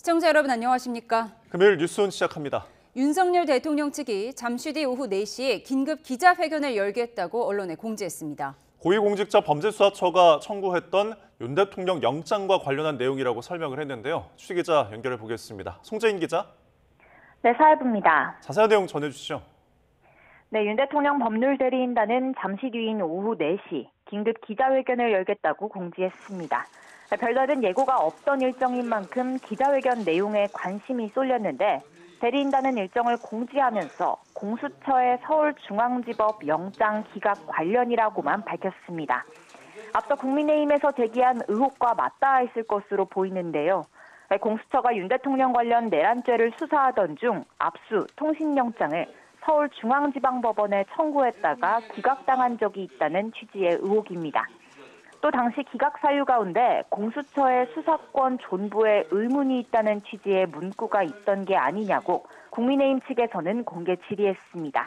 시청자 여러분 안녕하십니까? 금요일 뉴스온 시작합니다. 윤석열 대통령 측이 잠시 뒤 오후 4시에 긴급 기자회견을 열겠다고 언론에 공지했습니다. 고위공직자 범죄수사처가 청구했던 윤 대통령 영장과 관련한 내용이라고 설명을 했는데요. 취재기자 연결해 보겠습니다. 송재인 기자. 네, 사회부입니다. 자세한 내용 전해주시죠. 네, 윤 대통령 법률대리인단은 잠시 뒤인 오후 4시 긴급 기자회견을 열겠다고 공지했습니다. 별다른 예고가 없던 일정인 만큼 기자회견 내용에 관심이 쏠렸는데 대리인단은 일정을 공지하면서 공수처의 서울중앙지법 영장 기각 관련이라고만 밝혔습니다. 앞서 국민의힘에서 제기한 의혹과 맞닿아 있을 것으로 보이는데요. 공수처가 윤 대통령 관련 내란죄를 수사하던 중 압수 통신영장을 서울중앙지방법원에 청구했다가 기각당한 적이 있다는 취지의 의혹입니다. 또 당시 기각 사유 가운데 공수처의 수사권 존부에 의문이 있다는 취지의 문구가 있던 게 아니냐고 국민의힘 측에서는 공개 질의했습니다.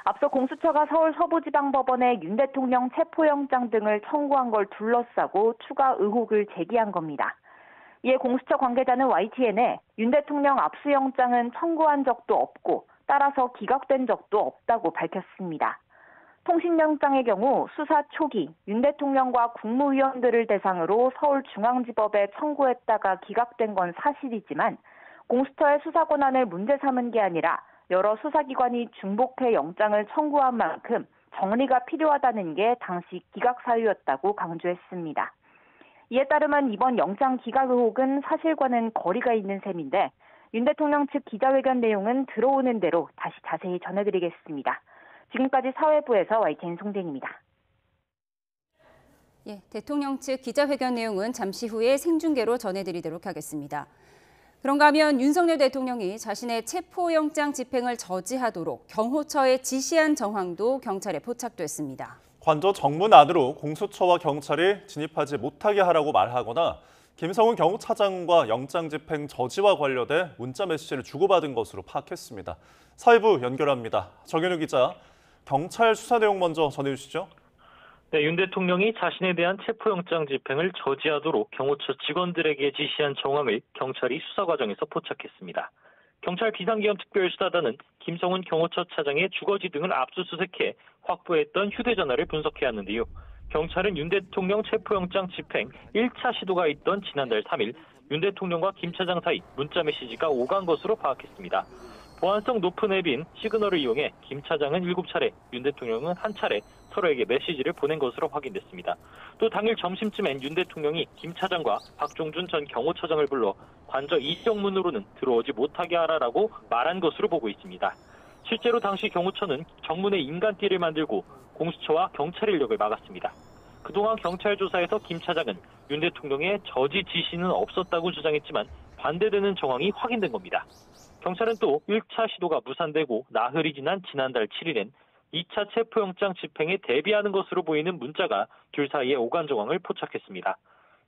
앞서 공수처가 서울 서부지방법원에 윤 대통령 체포영장 등을 청구한 걸 둘러싸고 추가 의혹을 제기한 겁니다. 이에 공수처 관계자는 YTN에 윤 대통령 압수영장은 청구한 적도 없고 따라서 기각된 적도 없다고 밝혔습니다. 통신영장의 경우 수사 초기 윤 대통령과 국무위원들을 대상으로 서울중앙지법에 청구했다가 기각된 건 사실이지만 공수처의 수사 권한을 문제 삼은 게 아니라 여러 수사기관이 중복해 영장을 청구한 만큼 정리가 필요하다는 게 당시 기각 사유였다고 강조했습니다. 이에 따르면 이번 영장 기각 의혹은 사실과는 거리가 있는 셈인데 윤 대통령 측 기자회견 내용은 들어오는 대로 다시 자세히 전해드리겠습니다. 지금까지 사회부에서 YTN 송재인입니다. 대통령 측 기자회견 내용은 잠시 후에 생중계로 전해드리도록 하겠습니다. 그런가 하면 윤석열 대통령이 자신의 체포영장 집행을 저지하도록 경호처에 지시한 정황도 경찰에 포착됐습니다. 관저 정문 안으로 공수처와 경찰이 진입하지 못하게 하라고 말하거나 김성훈 경호차장과 영장 집행 저지와 관련해 문자 메시지를 주고받은 것으로 파악했습니다. 사회부 연결합니다. 정현우 기자, 경찰 수사 내용 먼저 전해주시죠. 네, 윤 대통령이 자신에 대한 체포영장 집행을 저지하도록 경호처 직원들에게 지시한 정황을 경찰이 수사 과정에서 포착했습니다. 경찰 비상기업특별수사단은 김성훈 경호처 차장의 주거지 등을 압수수색해 확보했던 휴대전화를 분석해왔는데요. 경찰은 윤 대통령 체포영장 집행 1차 시도가 있던 지난달 3일 윤 대통령과 김 차장 사이 문자 메시지가 오간 것으로 파악했습니다. 보안성 높은 앱인 시그널을 이용해 김 차장은 7차례, 윤 대통령은 1차례 서로에게 메시지를 보낸 것으로 확인됐습니다. 또 당일 점심쯤엔 윤 대통령이 김 차장과 박종준 전 경호처장을 불러 관저 이정문으로는 들어오지 못하게 하라라고 말한 것으로 보고 있습니다. 실제로 당시 경호처는 정문에 인간띠를 만들고 공수처와 경찰 인력을 막았습니다. 그동안 경찰 조사에서 김 차장은 윤 대통령의 저지 지시는 없었다고 주장했지만 반대되는 정황이 확인된 겁니다. 경찰은 또 1차 시도가 무산되고 나흘이 지난 지난달 7일엔 2차 체포영장 집행에 대비하는 것으로 보이는 문자가 둘 사이의 오간 정황을 포착했습니다.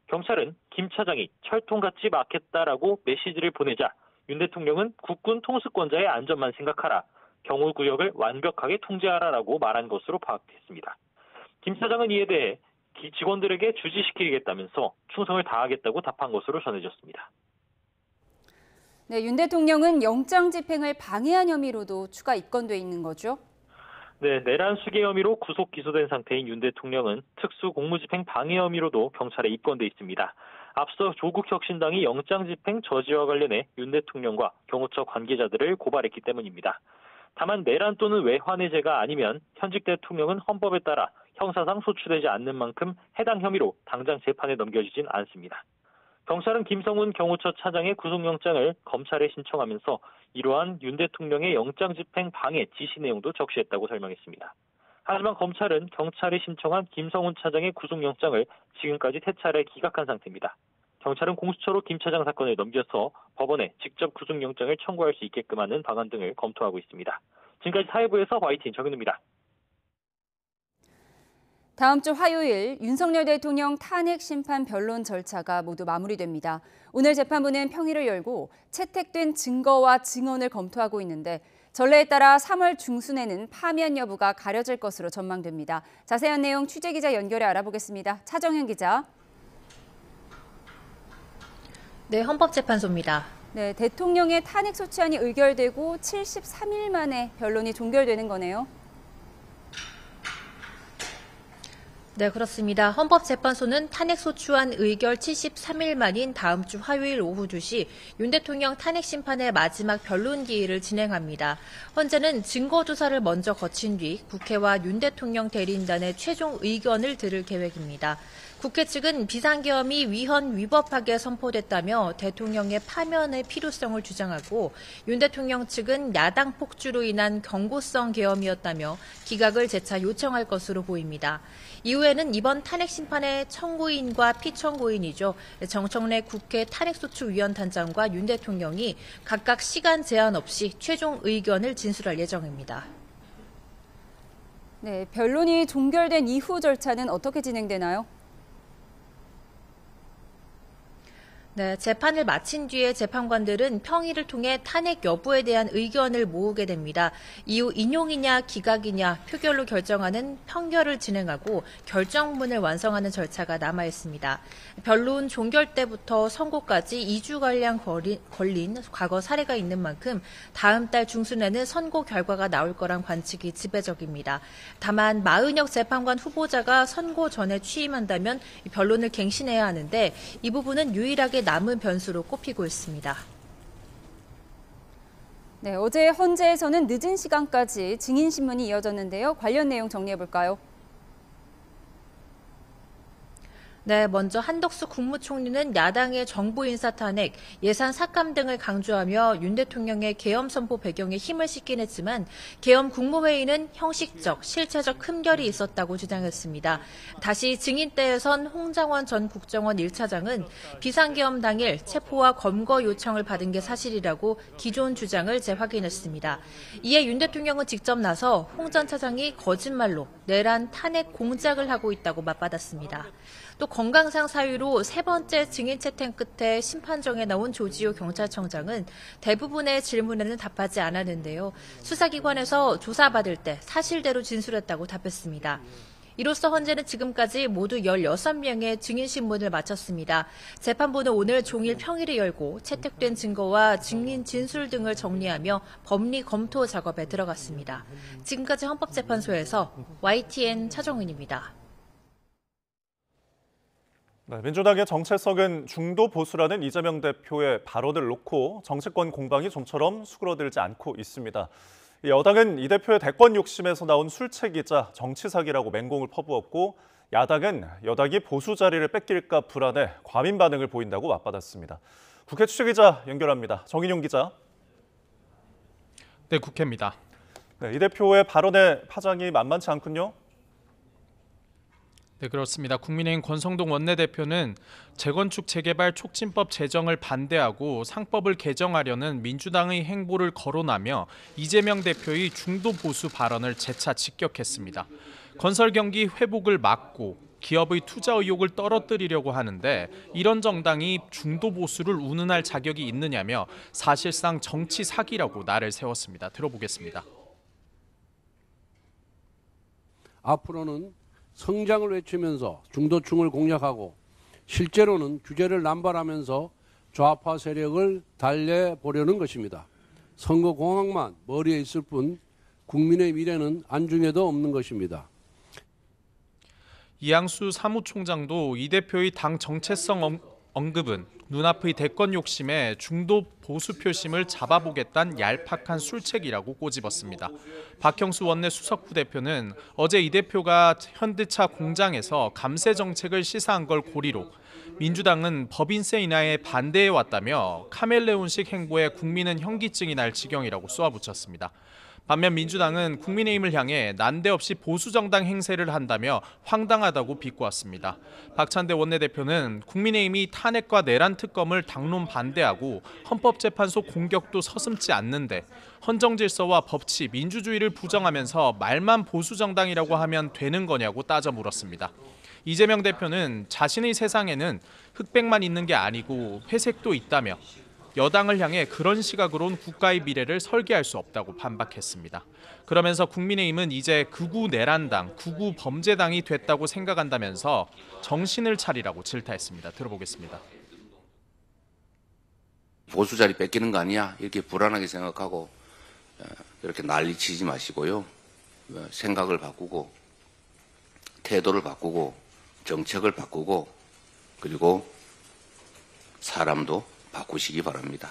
경찰은 김 차장이 철통 갖지 마겠다라고 메시지를 보내자 윤 대통령은 국군 통수권자의 안전만 생각하라, 경호구역을 완벽하게 통제하라라고 말한 것으로 파악됐습니다. 김 차장은 이에 대해 직원들에게 주지시키겠다면서 충성을 다하겠다고 답한 것으로 전해졌습니다. 네, 윤 대통령은 영장 집행을 방해한 혐의로도 추가 입건돼 있는 거죠? 네, 내란 수계 혐의로 구속 기소된 상태인 윤 대통령은 특수 공무집행 방해 혐의로도 경찰에 입건돼 있습니다. 앞서 조국혁신당이 영장 집행 저지와 관련해 윤 대통령과 경호처 관계자들을 고발했기 때문입니다. 다만 내란 또는 외환해제가 아니면 현직 대통령은 헌법에 따라 형사상 소추되지 않는 만큼 해당 혐의로 당장 재판에 넘겨지진 않습니다. 경찰은 김성훈 경호처 차장의 구속영장을 검찰에 신청하면서 이러한 윤 대통령의 영장 집행 방해 지시 내용도 적시했다고 설명했습니다. 하지만 검찰은 경찰이 신청한 김성훈 차장의 구속영장을 지금까지 3차례 기각한 상태입니다. 경찰은 공수처로 김 차장 사건을 넘겨서 법원에 직접 구속영장을 청구할 수 있게끔 하는 방안 등을 검토하고 있습니다. 지금까지 사회부에서 YTN 정현우입니다. 다음 주 화요일 윤석열 대통령 탄핵 심판 변론 절차가 모두 마무리됩니다. 오늘 재판부는 평일을 열고 채택된 증거와 증언을 검토하고 있는데 전례에 따라 3월 중순에는 파면 여부가 가려질 것으로 전망됩니다. 자세한 내용 취재기자 연결해 알아보겠습니다. 차정현 기자. 네, 헌법재판소입니다. 네, 대통령의 탄핵 소추안이 의결되고 73일 만에 변론이 종결되는 거네요. 네, 그렇습니다. 헌법재판소는 탄핵소추안 의결 73일 만인 다음 주 화요일 오후 2시 윤 대통령 탄핵 심판의 마지막 변론 기일을 진행합니다. 헌재는 증거조사를 먼저 거친 뒤 국회와 윤 대통령 대리인단의 최종 의견을 들을 계획입니다. 국회 측은 비상계엄이 위헌 위법하게 선포됐다며 대통령의 파면의 필요성을 주장하고 윤 대통령 측은 야당 폭주로 인한 경고성 계엄이었다며 기각을 재차 요청할 것으로 보입니다. 이후에는 이번 탄핵 심판의 청구인과 피청구인이죠. 정청래 국회 탄핵소추위원단장과 윤 대통령이 각각 시간 제한 없이 최종 의견을 진술할 예정입니다. 네, 변론이 종결된 이후 절차는 어떻게 진행되나요? 네, 재판을 마친 뒤에 재판관들은 평의를 통해 탄핵 여부에 대한 의견을 모으게 됩니다. 이후 인용이냐 기각이냐 표결로 결정하는 평결을 진행하고 결정문을 완성하는 절차가 남아 있습니다. 변론 종결 때부터 선고까지 2주가량 걸린 과거 사례가 있는 만큼 다음 달 중순에는 선고 결과가 나올 거란 관측이 지배적입니다. 다만 마은혁 재판관 후보자가 선고 전에 취임한다면 변론을 갱신해야 하는데 이 부분은 유일하게 남은 변수로 꼽히고 있습니다. 네, 어제 헌재에서는 늦은 시간까지 증인신문이 이어졌는데요. 관련 내용 정리해볼까요? 네, 먼저 한덕수 국무총리는 야당의 정부 인사 탄핵, 예산 삭감 등을 강조하며 윤 대통령의 계엄 선포 배경에 힘을 싣긴 했지만 계엄 국무회의는 형식적, 실체적 흠결이 있었다고 주장했습니다. 다시 증인대에 선 홍장원 전 국정원 1차장은 비상계엄 당일 체포와 검거 요청을 받은 게 사실이라고 기존 주장을 재확인했습니다. 이에 윤 대통령은 직접 나서 홍 전 차장이 거짓말로 내란 탄핵 공작을 하고 있다고 맞받았습니다. 또 건강상 사유로 세 번째 증인 채택 끝에 심판정에 나온 조지호 경찰청장은 대부분의 질문에는 답하지 않았는데요. 수사기관에서 조사받을 때 사실대로 진술했다고 답했습니다. 이로써 헌재는 지금까지 모두 16명의 증인신문을 마쳤습니다. 재판부는 오늘 종일 평일을 열고 채택된 증거와 증인 진술 등을 정리하며 법리 검토 작업에 들어갔습니다. 지금까지 헌법재판소에서 YTN 차정은입니다. 네, 민주당의 정체성은 중도 보수라는 이재명 대표의 발언을 놓고 정치권 공방이 좀처럼 수그러들지 않고 있습니다. 여당은 이 대표의 대권 욕심에서 나온 술책이자 정치 사기라고 맹공을 퍼부었고 야당은 여당이 보수 자리를 뺏길까 불안해 과민 반응을 보인다고 맞받았습니다. 국회 취재기자 연결합니다. 정인용 기자. 네, 국회입니다. 네, 이 대표의 발언에 파장이 만만치 않군요. 네, 그렇습니다. 국민의힘 권성동 원내대표는 재건축 재개발 촉진법 제정을 반대하고 상법을 개정하려는 민주당의 행보를 거론하며 이재명 대표의 중도 보수 발언을 재차 직격했습니다. 건설 경기 회복을 막고 기업의 투자 의욕을 떨어뜨리려고 하는데 이런 정당이 중도 보수를 운운할 자격이 있느냐며 사실상 정치 사기라고 날을 세웠습니다. 들어보겠습니다. 앞으로는 성장을 외치면서 중도층을 공략하고 실제로는 규제를 남발하면서 좌파 세력을 달래보려는 것입니다. 선거 공학만 머리에 있을 뿐 국민의 미래는 안중에도 없는 것입니다. 이양수 사무총장도 이 대표의 당 정체성 언급은 눈앞의 대권 욕심에 중도 보수 표심을 잡아보겠다는 얄팍한 술책이라고 꼬집었습니다. 박형수 원내 수석부 대표는 어제 이 대표가 현대차 공장에서 감세 정책을 시사한 걸 고리로 민주당은 법인세 인하에 반대해왔다며 카멜레온식 행보에 국민은 현기증이 날 지경이라고 쏘아붙였습니다. 반면 민주당은 국민의힘을 향해 난데없이 보수정당 행세를 한다며 황당하다고 비꼬았습니다. 박찬대 원내대표는 국민의힘이 탄핵과 내란 특검을 당론 반대하고 헌법재판소 공격도 서슴지 않는데 헌정질서와 법치, 민주주의를 부정하면서 말만 보수정당이라고 하면 되는 거냐고 따져 물었습니다. 이재명 대표는 자신의 세상에는 흑백만 있는 게 아니고 회색도 있다며 여당을 향해 그런 시각으론 국가의 미래를 설계할 수 없다고 반박했습니다. 그러면서 국민의힘은 이제 극우 내란당, 극우 범죄당이 됐다고 생각한다면서 정신을 차리라고 질타했습니다. 들어보겠습니다. 보수 자리 뺏기는 거 아니야 이렇게 불안하게 생각하고 이렇게 난리치지 마시고요. 생각을 바꾸고 태도를 바꾸고 정책을 바꾸고 그리고 사람도 바꾸시기 바랍니다.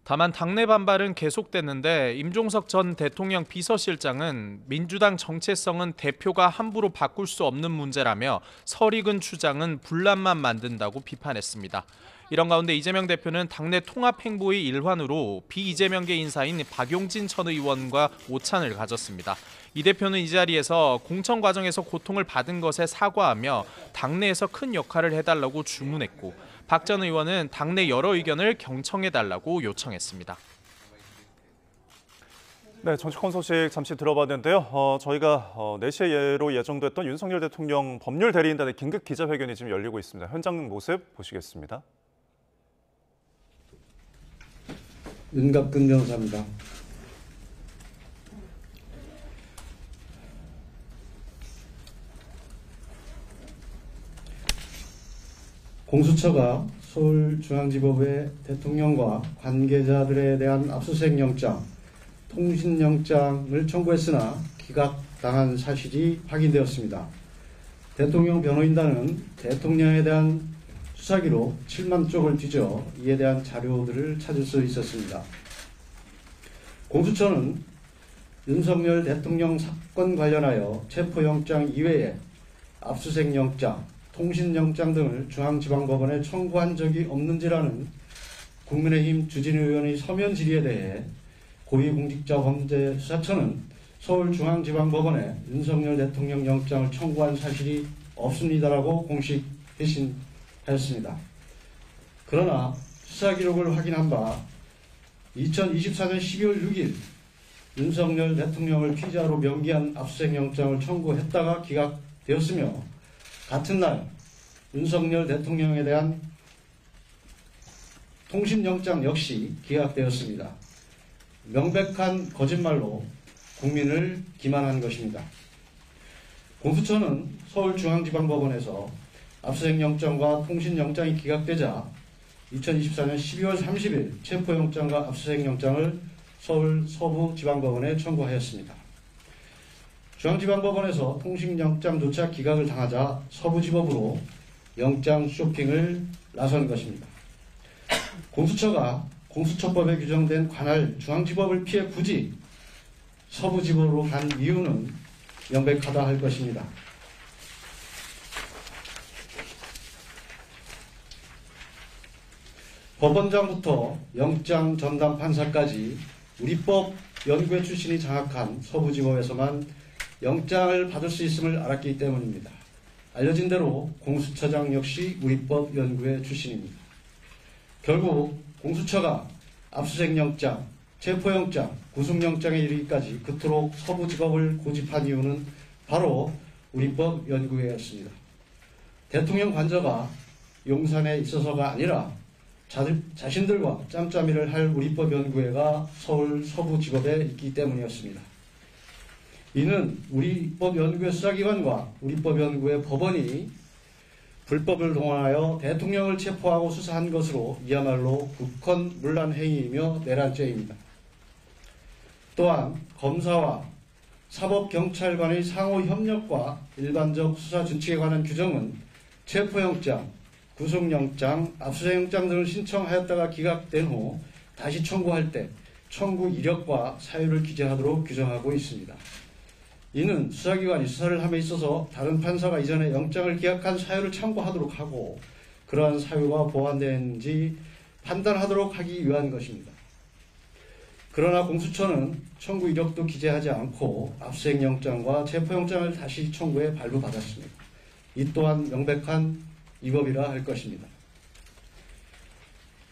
다만 당내 반발은 계속됐는데 임종석 전 대통령 비서실장은 민주당 정체성은 대표가 함부로 바꿀 수 없는 문제라며 설익은 주장은 분란만 만든다고 비판했습니다. 이런 가운데 이재명 대표는 당내 통합 행보의 일환으로 비이재명계 인사인 박용진 전 의원과 오찬을 가졌습니다. 이 대표는 이 자리에서 공천 과정에서 고통을 받은 것에 사과하며 당내에서 큰 역할을 해달라고 주문했고 박 전 의원은 당내 여러 의견을 경청해달라고 요청했습니다. 네, 정치권 소식 잠시 들어봤는데요. 저희가 4시로 예정됐던 윤석열 대통령 법률 대리인단의 긴급 기자회견이 지금 열리고 있습니다. 현장 모습 보시겠습니다. 윤갑근 변호사입니다. 공수처가 서울중앙지법의 대통령과 관계자들에 대한 압수수색 영장, 통신영장을 청구했으나 기각당한 사실이 확인되었습니다. 대통령 변호인단은 대통령에 대한 수사기록 7만 쪽을 뒤져 이에 대한 자료들을 찾을 수 있었습니다. 공수처는 윤석열 대통령 사건 관련하여 체포영장 이외에 압수수색영장, 통신영장 등을 중앙지방법원에 청구한 적이 없는지라는 국민의힘 주진우 의원의 서면 질의에 대해 고위공직자범죄수사처는 서울중앙지방법원에 윤석열 대통령 영장을 청구한 사실이 없습니다라고 공식 회신하였습니다. 그러나 수사기록을 확인한 바 2024년 12월 6일 윤석열 대통령을 피의자로 명기한 압수수색영장을 청구했다가 기각되었으며 같은 날 윤석열 대통령에 대한 통신영장 역시 기각되었습니다. 명백한 거짓말로 국민을 기만한 것입니다. 공수처는 서울중앙지방법원에서 압수수색영장과 통신영장이 기각되자 2024년 12월 30일 체포영장과 압수수색영장을 서울 서부지방법원에 청구하였습니다. 중앙지방법원에서 통신영장조차 기각을 당하자 서부지법으로 영장 쇼핑을 나선 것입니다. 공수처가 공수처법에 규정된 관할 중앙지법을 피해 굳이 서부지법으로 간 이유는 명백하다 할 것입니다. 법원장부터 영장 전담 판사까지 우리법 연구회 출신이 장악한 서부지법에서만 영장을 받을 수 있음을 알았기 때문입니다. 알려진 대로 공수처장 역시 우리법 연구회 출신입니다. 결국 공수처가 압수수색영장, 체포영장, 구속영장에 이르기까지 그토록 서부지법을 고집한 이유는 바로 우리법 연구회였습니다. 대통령 관저가 용산에 있어서가 아니라 자신들과 짬짬이를 할 우리법 연구회가 서울 서부지법에 있기 때문이었습니다. 이는 우리법 연구회 수사기관과 우리법 연구회 법원이 불법을 동원하여 대통령을 체포하고 수사한 것으로 이야말로 국헌문란 행위이며 내란죄입니다. 또한 검사와 사법경찰관의 상호 협력과 일반적 수사 준칙에 관한 규정은 체포영장, 구속영장, 압수수색영장 등을 신청하였다가 기각된 후 다시 청구할 때 청구 이력과 사유를 기재하도록 규정하고 있습니다. 이는 수사기관이 수사를 함에 있어서 다른 판사가 이전에 영장을 기각한 사유를 참고하도록 하고 그러한 사유가 보완되는지 판단하도록 하기 위한 것입니다. 그러나 공수처는 청구 이력도 기재하지 않고 압수수색영장과 체포영장을 다시 청구해 발부받았습니다. 이 또한 명백한 위법이라 할 것입니다.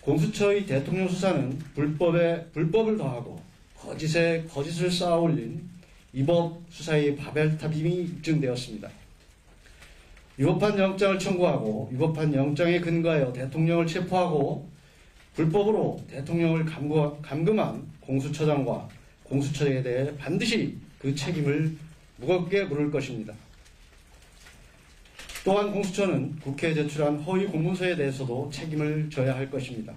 공수처의 대통령 수사는 불법에 불법을 더하고 거짓에 거짓을 쌓아올린 위법 수사의 바벨탑임이 입증되었습니다. 위법한 영장을 청구하고 위법한 영장에 근거하여 대통령을 체포하고 불법으로 대통령을 감금한 공수처장과 공수처에 대해 반드시 그 책임을 무겁게 물을 것입니다. 또한 공수처는 국회에 제출한 허위 공문서에 대해서도 책임을 져야 할 것입니다.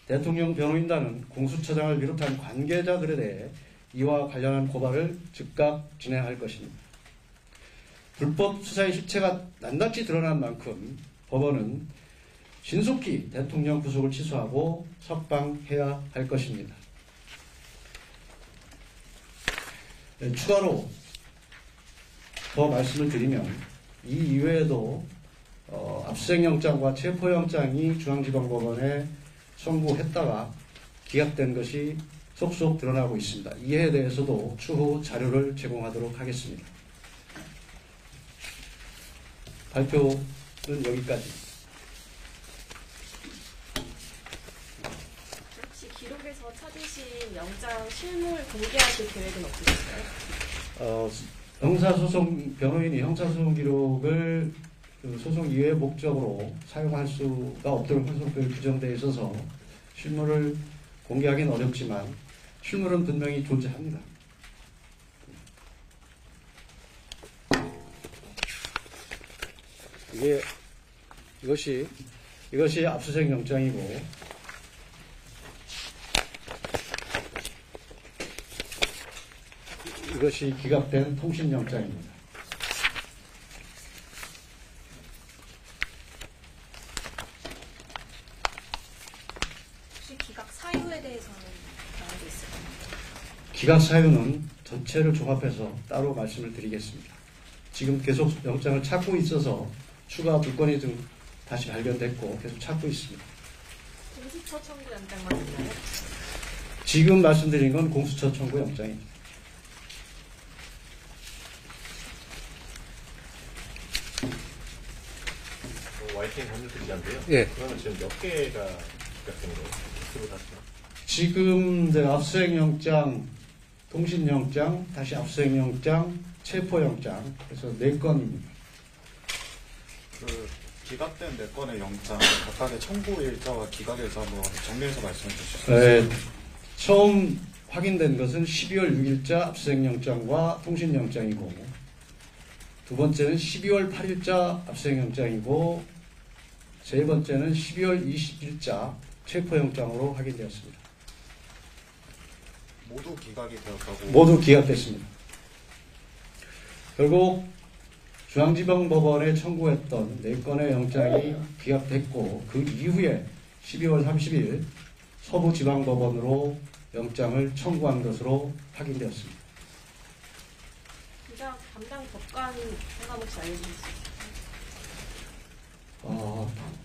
대통령 변호인단은 공수처장을 비롯한 관계자들에 대해 이와 관련한 고발을 즉각 진행할 것입니다. 불법 수사의 실체가 낱낱이 드러난 만큼 법원은 신속히 대통령 구속을 취소하고 석방해야 할 것입니다. 추가로 더 말씀을 드리면 이 이외에도 압수수색영장과 체포영장이 중앙지방법원에 청구했다가 기각된 것이 속속 드러나고 있습니다. 이에 대해서도 추후 자료를 제공하도록 하겠습니다. 발표는 여기까지. 혹시 기록에서 찾으신 영장 실물 공개하실 계획은 없으실까요? 형사소송 변호인이 형사소송 기록을 소송 이외의 목적으로 사용할 수가 없도록 형사소송법에 규정되어 있어서 실물을 공개하기는 어렵지만 실물은 분명히 존재합니다. 이것이 압수수색 영장이고 이것이 기각된 통신영장입니다. 혹시 기각 사유에 대해서는 알고 있을까요? 기각 사유는 전체를 종합해서 따로 말씀을 드리겠습니다. 지금 계속 영장을 찾고 있어서 추가 2건이 좀 다시 발견됐고 계속 찾고 있습니다. 공수처 청구 영장만 있나요? 지금 말씀드린 건 공수처 청구 영장입니다. YTN 법률특위인데요. 예. 그러면 지금 몇 개가 기각된 거예요? 개수로 다시. 지금 이제 압수수색영장, 통신영장, 다시 압수수색영장, 체포영장 그래서 4건입니다. 그 기각된 4건의 영장 각각의 청구 일자와 기각 일자 한번 정리해서 말씀해 주실 수 있어요? 처음 확인된 것은 12월 6일자 압수수색영장과 통신영장이고 두 번째는 12월 8일자 압수수색영장이고 세 번째는 12월 20일자 체포영장으로 확인되었습니다. 모두 기각이 되었다고? 모두 기각됐습니다. 결국 중앙지방법원에 청구했던 4건의 영장이 기각됐고 그 이후에 12월 30일 서부지방법원으로 영장을 청구한 것으로 확인되었습니다. 기각 담당 법관 성함 혹시 알려주실 수 있을까요?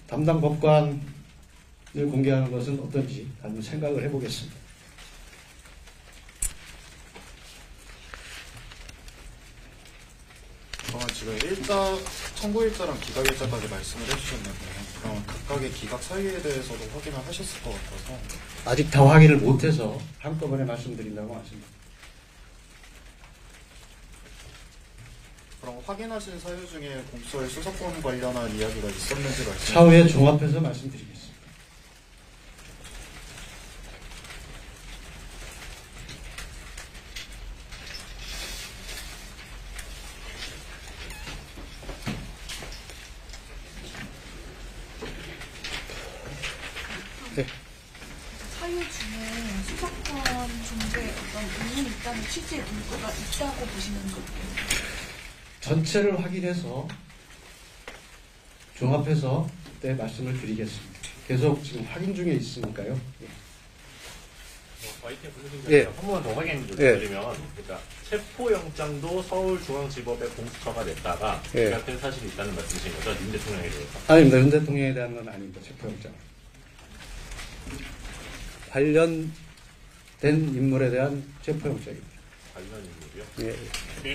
담당 법관을 공개하는 것은 어떤지 한번 생각을 해보겠습니다. 그러면 지금 청구 일자랑 기각 일자까지 말씀을 해주셨는데 그럼 각각의 기각 사유에 대해서도 확인을 하셨을 것 같아서 아직 다 확인을 못해서 한꺼번에 말씀드린다고 말씀드립니다. 그럼 확인하신 사유 중에 공수처의 수사권 관련한 이야기가 있었는지 말씀. 차후에 종합해서 말씀드리겠습니다. 네. 사유 중에 수사권 중에 어떤 의문 있다는 취지의 문구가 있다고 보시는 거예요? 전체를 확인해서 종합해서 그때 말씀을 드리겠습니다. 계속 지금 확인 중에 있으니까요. YTN 법률특위 한 번만 더 확인 좀 드리면 그러니까 체포영장도 서울중앙지법에 공수처가 냈다가 기각된 사실이 있다는 말씀이신 거죠? 윤 대통령에 대해서? 아닙니다. 윤 대통령에 대한 건 아닙니다. 체포영장. 관련된 인물에 대한 체포영장입니다. 관련 인물이요? 예.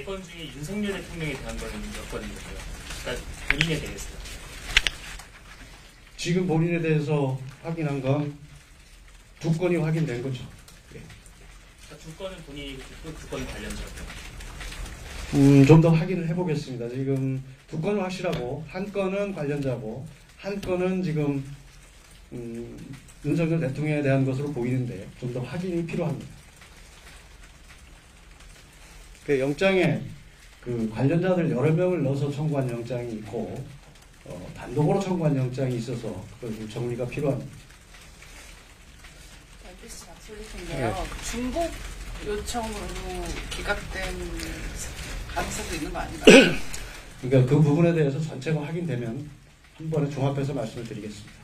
4건 중에 윤석열 대통령에 대한 건 몇 건인가요? 그러니까 본인에 대해서. 지금 본인에 대해서 확인한 건 2건이 확인된 거죠. 예. 그러니까 2건은 본인이 또 2건 관련자고요. 좀 더 확인을 해보겠습니다. 지금 2건은 확실하고 한 건은 관련자고 한 건은 지금 윤석열 대통령에 대한 것으로 보이는데 좀 더 확인이 필요합니다. 그 영장에 그 관련자들 여러 명을 넣어서 청구한 영장이 있고 단독으로 청구한 영장이 있어서 그걸 좀 정리가 필요합니다. MBC 솔루션인데요. 중복 요청으로 기각된 가능성도 있는 거 아닌가요? 그러니까 그 부분에 대해서 전체가 확인되면 한 번에 종합해서 말씀을 드리겠습니다.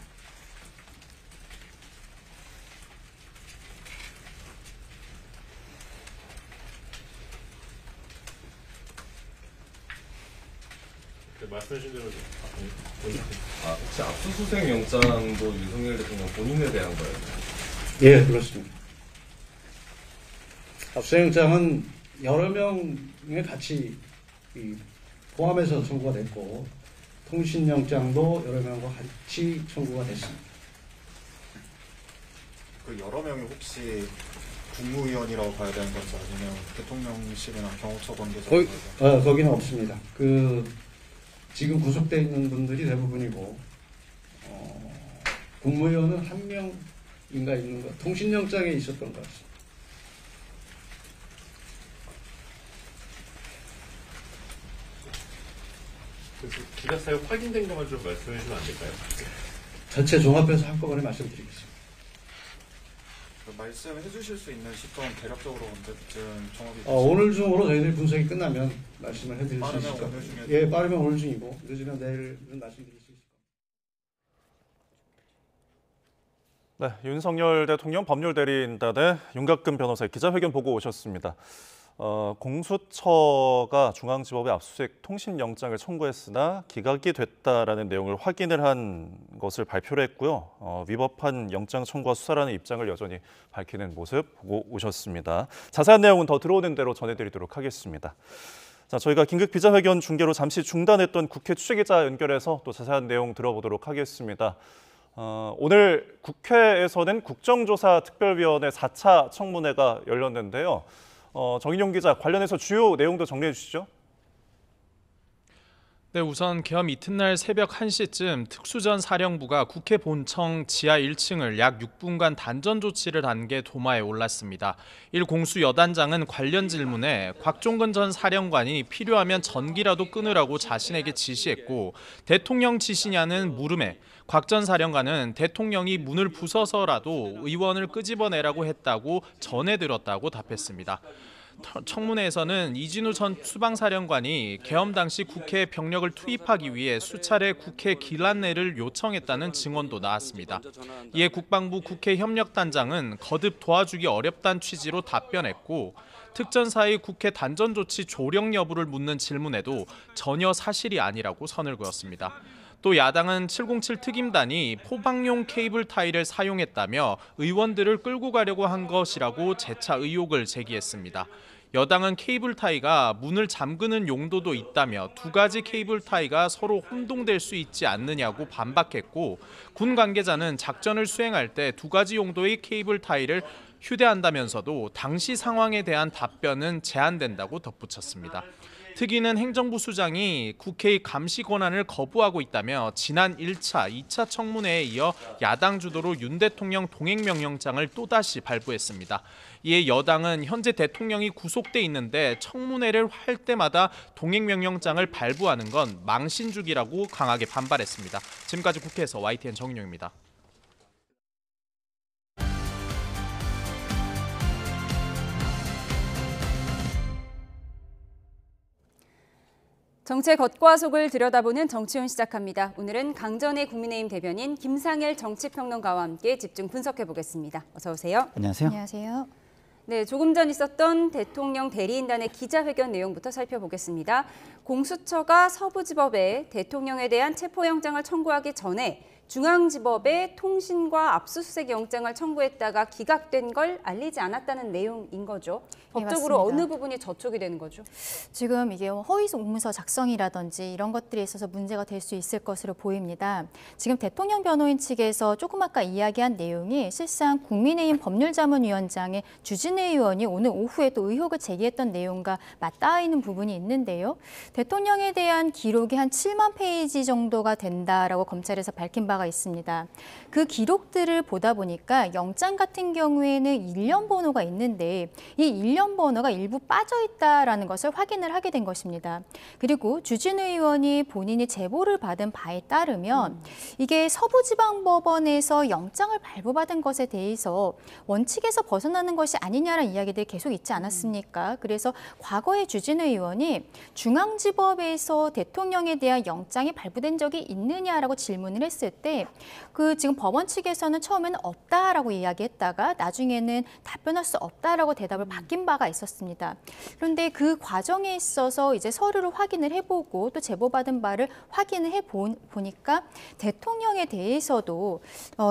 말씀해 주신 대로 혹시 압수수색 영장도 윤석열 대통령 본인에 대한 거예요? 예, 그렇습니다. 압수영장은 여러 명의 같이 포함해서 청구가 됐고 통신영장도 여러 명과 같이 청구가 됐습니다. 그 여러 명이 혹시 국무위원이라고 봐야 되는 건지 아니면 대통령실이나 경호처 관계자? 거기는 없습니다. 지금 구속되어 있는 분들이 대부분이고 국무위원은 한 명인가 있는 것, 통신영장에 있었던 것 같습니다. 그래서 기각 사유 확인된 것만 좀 말씀해 주시면 안 될까요? 전체 종합해서 한꺼번에 말씀드리겠습니다. 말씀해 주실 수 있는 시점 대략적으로 언제쯤 정확히 오늘 중으로 저희들이 분석이 끝나면 말씀을 해드릴 수 있을 것 오늘 같습니다. 중에 예, 빠르면 오늘 중이고 늦으면 내일은 말씀드릴 수 있을 네, 윤석열 대통령 법률대리인단의 윤곽근 변호사의 기자회견 보고 오셨습니다. 공수처가 중앙지법에 압수수색 통신영장을 청구했으나 기각이 됐다라는 내용을 확인을 한 것을 발표를 했고요. 위법한 영장 청구와 수사라는 입장을 여전히 밝히는 모습 보고 오셨습니다. 자세한 내용은 더 들어오는 대로 전해드리도록 하겠습니다. 자, 저희가 긴급 기자회견 중계로 잠시 중단했던 국회 취재기자 연결해서 또 자세한 내용 들어보도록 하겠습니다. 오늘 국회에서는 국정조사 특별위원회 4차 청문회가 열렸는데요. 정인용 기자, 관련해서 주요 내용도 정리해 주시죠. 네, 우선 계엄 이튿날 새벽 1시쯤 특수전 사령부가 국회 본청 지하 1층을 약 6분간 단전 조치를 한 게 도마에 올랐습니다. 공수 여단장은 관련 질문에 곽종근 전 사령관이 필요하면 전기라도 끊으라고 자신에게 지시했고 대통령 지시냐는 물음에 곽 전 사령관은 대통령이 문을 부숴서라도 의원을 끄집어내라고 했다고 전해 들었다고 답했습니다. 청문회에서는 이진우 전 수방사령관이 계엄 당시 국회에 병력을 투입하기 위해 수차례 국회 기란내를 요청했다는 증언도 나왔습니다. 이에 국방부 국회협력단장은 거듭 도와주기 어렵다는 취지로 답변했고 특전사의 국회 단전 조치 조령 여부를 묻는 질문에도 전혀 사실이 아니라고 선을 그었습니다. 또 야당은 707 특임단이 포방용 케이블 타이를 사용했다며 의원들을 끌고 가려고 한 것이라고 재차 의혹을 제기했습니다. 여당은 케이블 타이가 문을 잠그는 용도도 있다며 두 가지 케이블 타이가 서로 혼동될 수 있지 않느냐고 반박했고 군 관계자는 작전을 수행할 때 두 가지 용도의 케이블 타이를 휴대한다면서도 당시 상황에 대한 답변은 제한된다고 덧붙였습니다. 특위는 행정부 수장이 국회의 감시 권한을 거부하고 있다며 지난 1차, 2차 청문회에 이어 야당 주도로 윤 대통령 동행명령장을 또다시 발부했습니다. 이에 여당은 현재 대통령이 구속돼 있는데 청문회를 할 때마다 동행명령장을 발부하는 건 망신주기라고 강하게 반발했습니다. 지금까지 국회에서 YTN 정인용입니다. 정치의 겉과 속을 들여다보는 정치훈 시작합니다. 오늘은 강전의 국민의힘 대변인 김상일 정치평론가와 함께 집중 분석해보겠습니다. 어서 오세요. 안녕하세요. 안녕하세요. 네, 조금 전 있었던 대통령 대리인단의 기자회견 내용부터 살펴보겠습니다. 공수처가 서부지법에 대통령에 대한 체포영장을 청구하기 전에 중앙지법에 통신과 압수수색 영장을 청구했다가 기각된 걸 알리지 않았다는 내용인 거죠. 법적으로 맞습니다. 어느 부분이 저촉이 되는 거죠? 지금 이게 허위 공문서 작성이라든지 이런 것들에 있어서 문제가 될 수 있을 것으로 보입니다. 지금 대통령 변호인 측에서 조금 아까 이야기한 내용이 실상 국민의힘 법률자문위원장의 주진우 의원이 오늘 오후에 또 의혹을 제기했던 내용과 맞닿아있는 부분이 있는데요. 대통령에 대한 기록이 한 7만 페이지 정도가 된다라고 검찰에서 밝힌 바 바가 있습니다. 그 기록들을 보다 보니까 영장 같은 경우에는 일련 번호가 있는데 이 일련 번호가 일부 빠져 있다라는 것을 확인을 하게 된 것입니다. 그리고 주진우 의원이 본인이 제보를 받은 바에 따르면 이게 서부지방법원에서 영장을 발부받은 것에 대해서 원칙에서 벗어나는 것이 아니냐라는 이야기들이 계속 있지 않았습니까? 그래서 과거에 주진우 의원이 중앙지법에서 대통령에 대한 영장이 발부된 적이 있느냐라고 질문을 했을 때 지금 법원 측에서는 처음에는 없다라고 이야기했다가 나중에는 답변할 수 없다라고 대답을 바뀐 바가 있었습니다. 그런데 그 과정에 있어서 이제 서류를 확인을 해보고 또 제보받은 바를 확인을 해보니까 대통령에 대해서도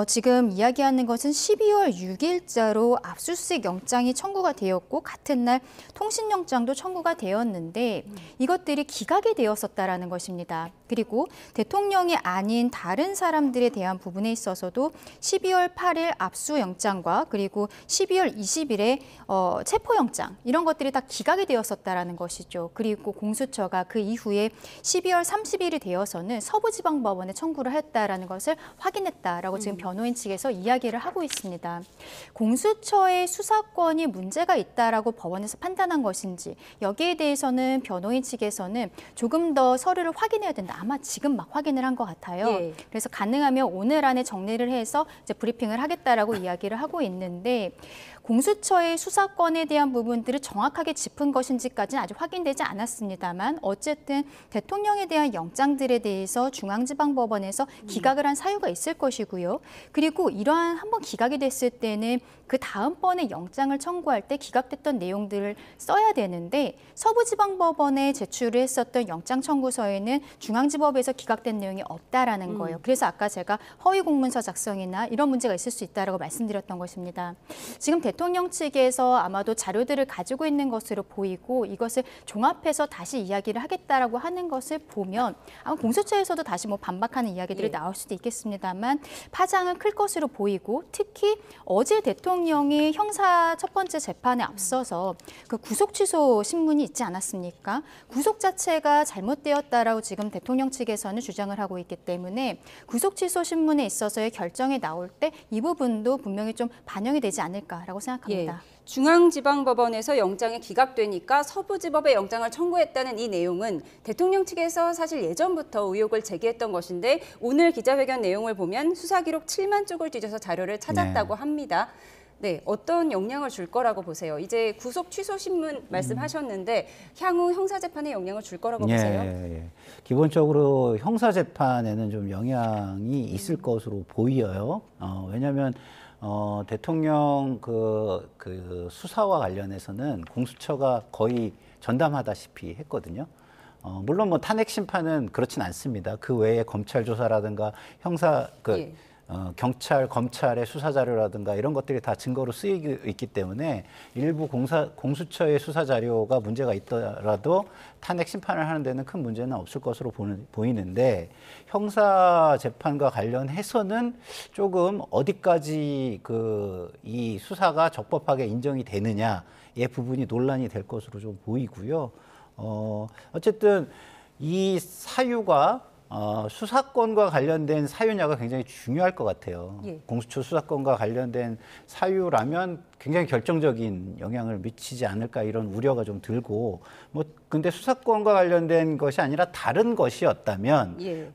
지금 이야기하는 것은 12월 6일자로 압수수색 영장이 청구가 되었고 같은 날 통신영장도 청구가 되었는데 이것들이 기각이 되었었다라는 것입니다. 그리고 대통령이 아닌 다른 사람들에 대한 부분에 있어서도 12월 8일 압수영장과 그리고 12월 20일에 체포영장 이런 것들이 다 기각이 되었었다라는 것이죠. 그리고 공수처가 그 이후에 12월 30일이 되어서는 서부지방법원에 청구를 했다라는 것을 확인했다라고 지금 변호인 측에서 이야기를 하고 있습니다. 공수처의 수사권이 문제가 있다라고 법원에서 판단한 것인지 여기에 대해서는 변호인 측에서는 조금 더 서류를 확인해야 된다. 아마 지금 막 확인을 한 것 같아요. 예. 그래서 가능하면 오늘 안에 정리를 해서 이제 브리핑을 하겠다라고 이야기를 하고 있는데 공수처의 수사권에 대한 부분들을 정확하게 짚은 것인지까지는 아직 확인되지 않았습니다만 어쨌든 대통령에 대한 영장들에 대해서 중앙지방법원에서 기각을 한 사유가 있을 것이고요. 그리고 이러한 한번 기각이 됐을 때는 그 다음번에 영장을 청구할 때 기각됐던 내용들을 써야 되는데 서부지방법원에 제출을 했었던 영장 청구서에는 중앙지법에서 기각된 내용이 없다라는 거예요. 그래서 아까 제가 허위 공문서 작성이나 이런 문제가 있을 수 있다라고 말씀드렸던 것입니다. 지금 대통령 측에서 아마도 자료들을 가지고 있는 것으로 보이고 이것을 종합해서 다시 이야기를 하겠다라고 하는 것을 보면 아마 공수처에서도 다시 반박하는 이야기들이 나올 수도 있겠습니다만 파장은 클 것으로 보이고 특히 어제 대통령이 형사 첫 번째 재판에 앞서서 그 구속 취소 신문이 있지 않았습니까? 구속 자체가 잘못되었다라고 지금 대통령 측에서는 주장을 하고 있기 때문에 구속 취소 신문에 있어서의 결정이 나올 때 이 부분도 분명히 좀 반영이 되지 않을까라고 생각합니다. 예. 중앙지방법원에서 영장이 기각되니까 서부지법에 영장을 청구했다는 이 내용은 대통령 측에서 사실 예전부터 의혹을 제기했던 것인데 오늘 기자회견 내용을 보면 수사기록 7만 쪽을 뒤져서 자료를 찾았다고 합니다. 네, 어떤 영향을 줄 거라고 보세요? 이제 구속 취소 신문 말씀하셨는데 향후 형사재판에 영향을 줄 거라고 보세요? 기본적으로 형사재판에는 좀 영향이 있을 것으로 보여요. 왜냐하면 대통령 그 수사와 관련해서는 공수처가 거의 전담하다시피 했거든요. 물론 탄핵 심판은 그렇진 않습니다. 그 외에 검찰 조사라든가 형사 경찰, 검찰의 수사 자료라든가 이런 것들이 다 증거로 쓰이고 있기 때문에 일부 공수처의 수사 자료가 문제가 있더라도 탄핵 심판을 하는 데는 큰 문제는 없을 것으로 보이는데 형사 재판과 관련해서는 조금 어디까지 이 수사가 적법하게 인정이 되느냐의 부분이 논란이 될 것으로 좀 보이고요. 어쨌든 이 사유가 수사권과 관련된 사유냐가 굉장히 중요할 것 같아요. 공수처 수사권과 관련된 사유라면 굉장히 결정적인 영향을 미치지 않을까 이런 우려가 좀 들고 근데 수사권과 관련된 것이 아니라 다른 것이었다면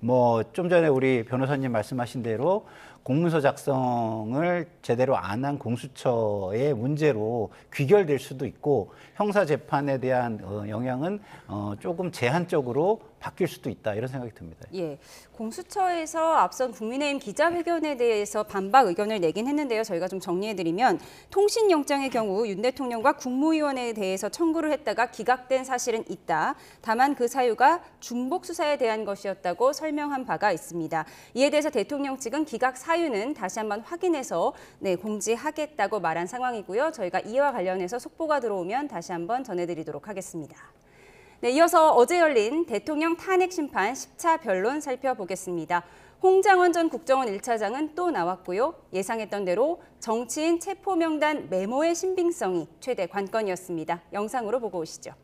좀 전에 우리 변호사님 말씀하신 대로 공문서 작성을 제대로 안 한 공수처의 문제로 귀결될 수도 있고 형사 재판에 대한 영향은 조금 제한적으로 바뀔 수도 있다 이런 생각이 듭니다. 예, 공수처에서 앞선 국민의힘 기자회견에 대해서 반박 의견을 내긴 했는데요. 저희가 좀 정리해드리면 통신영장의 경우 윤 대통령과 국무위원회에 대해서 청구를 했다가 기각된 사실은 있다. 다만 그 사유가 중복 수사에 대한 것이었다고 설명한 바가 있습니다. 이에 대해서 대통령 측은 기각 사유는 다시 한번 확인해서 공지하겠다고 말한 상황이고요. 저희가 이와 관련해서 속보가 들어오면 다시 한번 전해드리도록 하겠습니다. 네, 이어서 어제 열린 대통령 탄핵 심판 10차 변론 살펴보겠습니다. 홍장원 전 국정원 1차장은 또 나왔고요. 예상했던 대로 정치인 체포 명단 메모의 신빙성이 최대 관건이었습니다. 영상으로 보고 오시죠.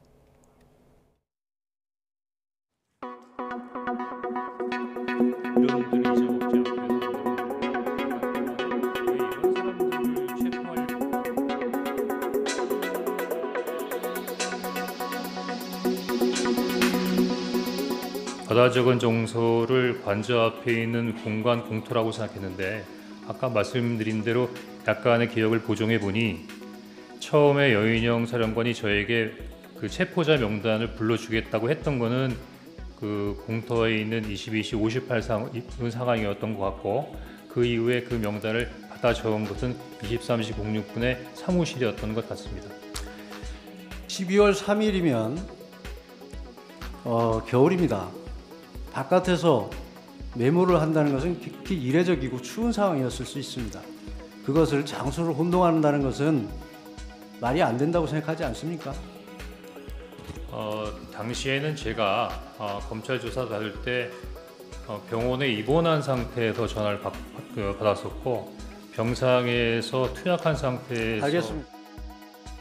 이런 분들이 이제 받아 적은 정서를 관저 앞에 있는 공간 공터라고 생각했는데 아까 말씀드린 대로 약간의 기억을 보정해 보니 처음에 여인영 사령관이 저에게 그 체포자 명단을 불러주겠다고 했던 거는 그 공터에 있는 22시 58 상황이었던 것 같고 그 이후에 그 명단을 받아 적은 것은 23시 06분의 사무실이었던 것 같습니다. 12월 3일이면 겨울입니다. 바깥에서 메모를 한다는 것은極이례적이고 추운 상황이었을 수 있습니다. 그것을 장소를 혼동한다는 것은 말이 안 된다고 생각하지 않습니까? 당시에는 제가 검찰 조사 받을 때 병원에 입원한 상태에서 전화를 받았었고 병상에서 투약한 상태에서 알겠습니다.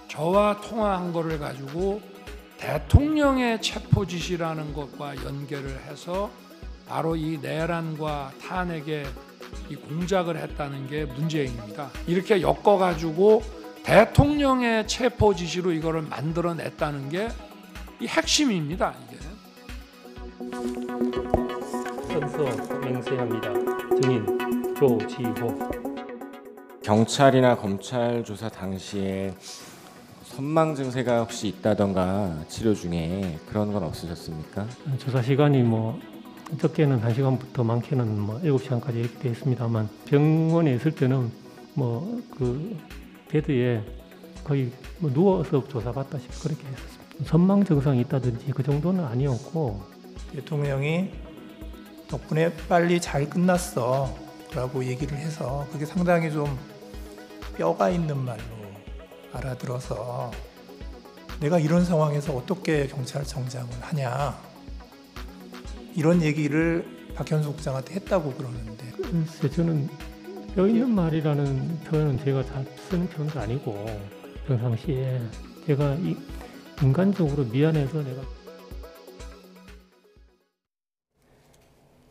저와 통화한 거를 가지고 대통령의 체포 지시라는 것과 연결을 해서 바로 이 내란과 탄핵에 이 공작을 했다는 게 문제입니다. 이렇게 엮어가지고 대통령의 체포 지시로 이거를 만들어냈다는 게 이 핵심입니다. 이게. 선서 맹세합니다. 증인 조지호. 경찰이나 검찰 조사 당시에 선망 증세가 혹시 있다던가 치료 중에 그런 건 없으셨습니까? 조사 시간이 적게는 1시간부터 많게는 7시간까지 이렇게 되어 있습니다만 병원에 있을 때는 그 베드에 거의 누워서 조사받다시피 그렇게 했었습니다. 선망 증상이 있다든지 그 정도는 아니었고 대통령이 덕분에 빨리 잘 끝났어 라고 얘기를 해서 그게 상당히 좀 뼈가 있는 말로 알아들어서 내가 이런 상황에서 어떻게 경찰청장을 하냐 이런 얘기를 박현수 국장한테 했다고 그러는데 글쎄 저는 뼈 있는 말이라는 표현은 제가 잘 쓰는 표현도 아니고 평상시에 제가 인간적으로 미안해서 내가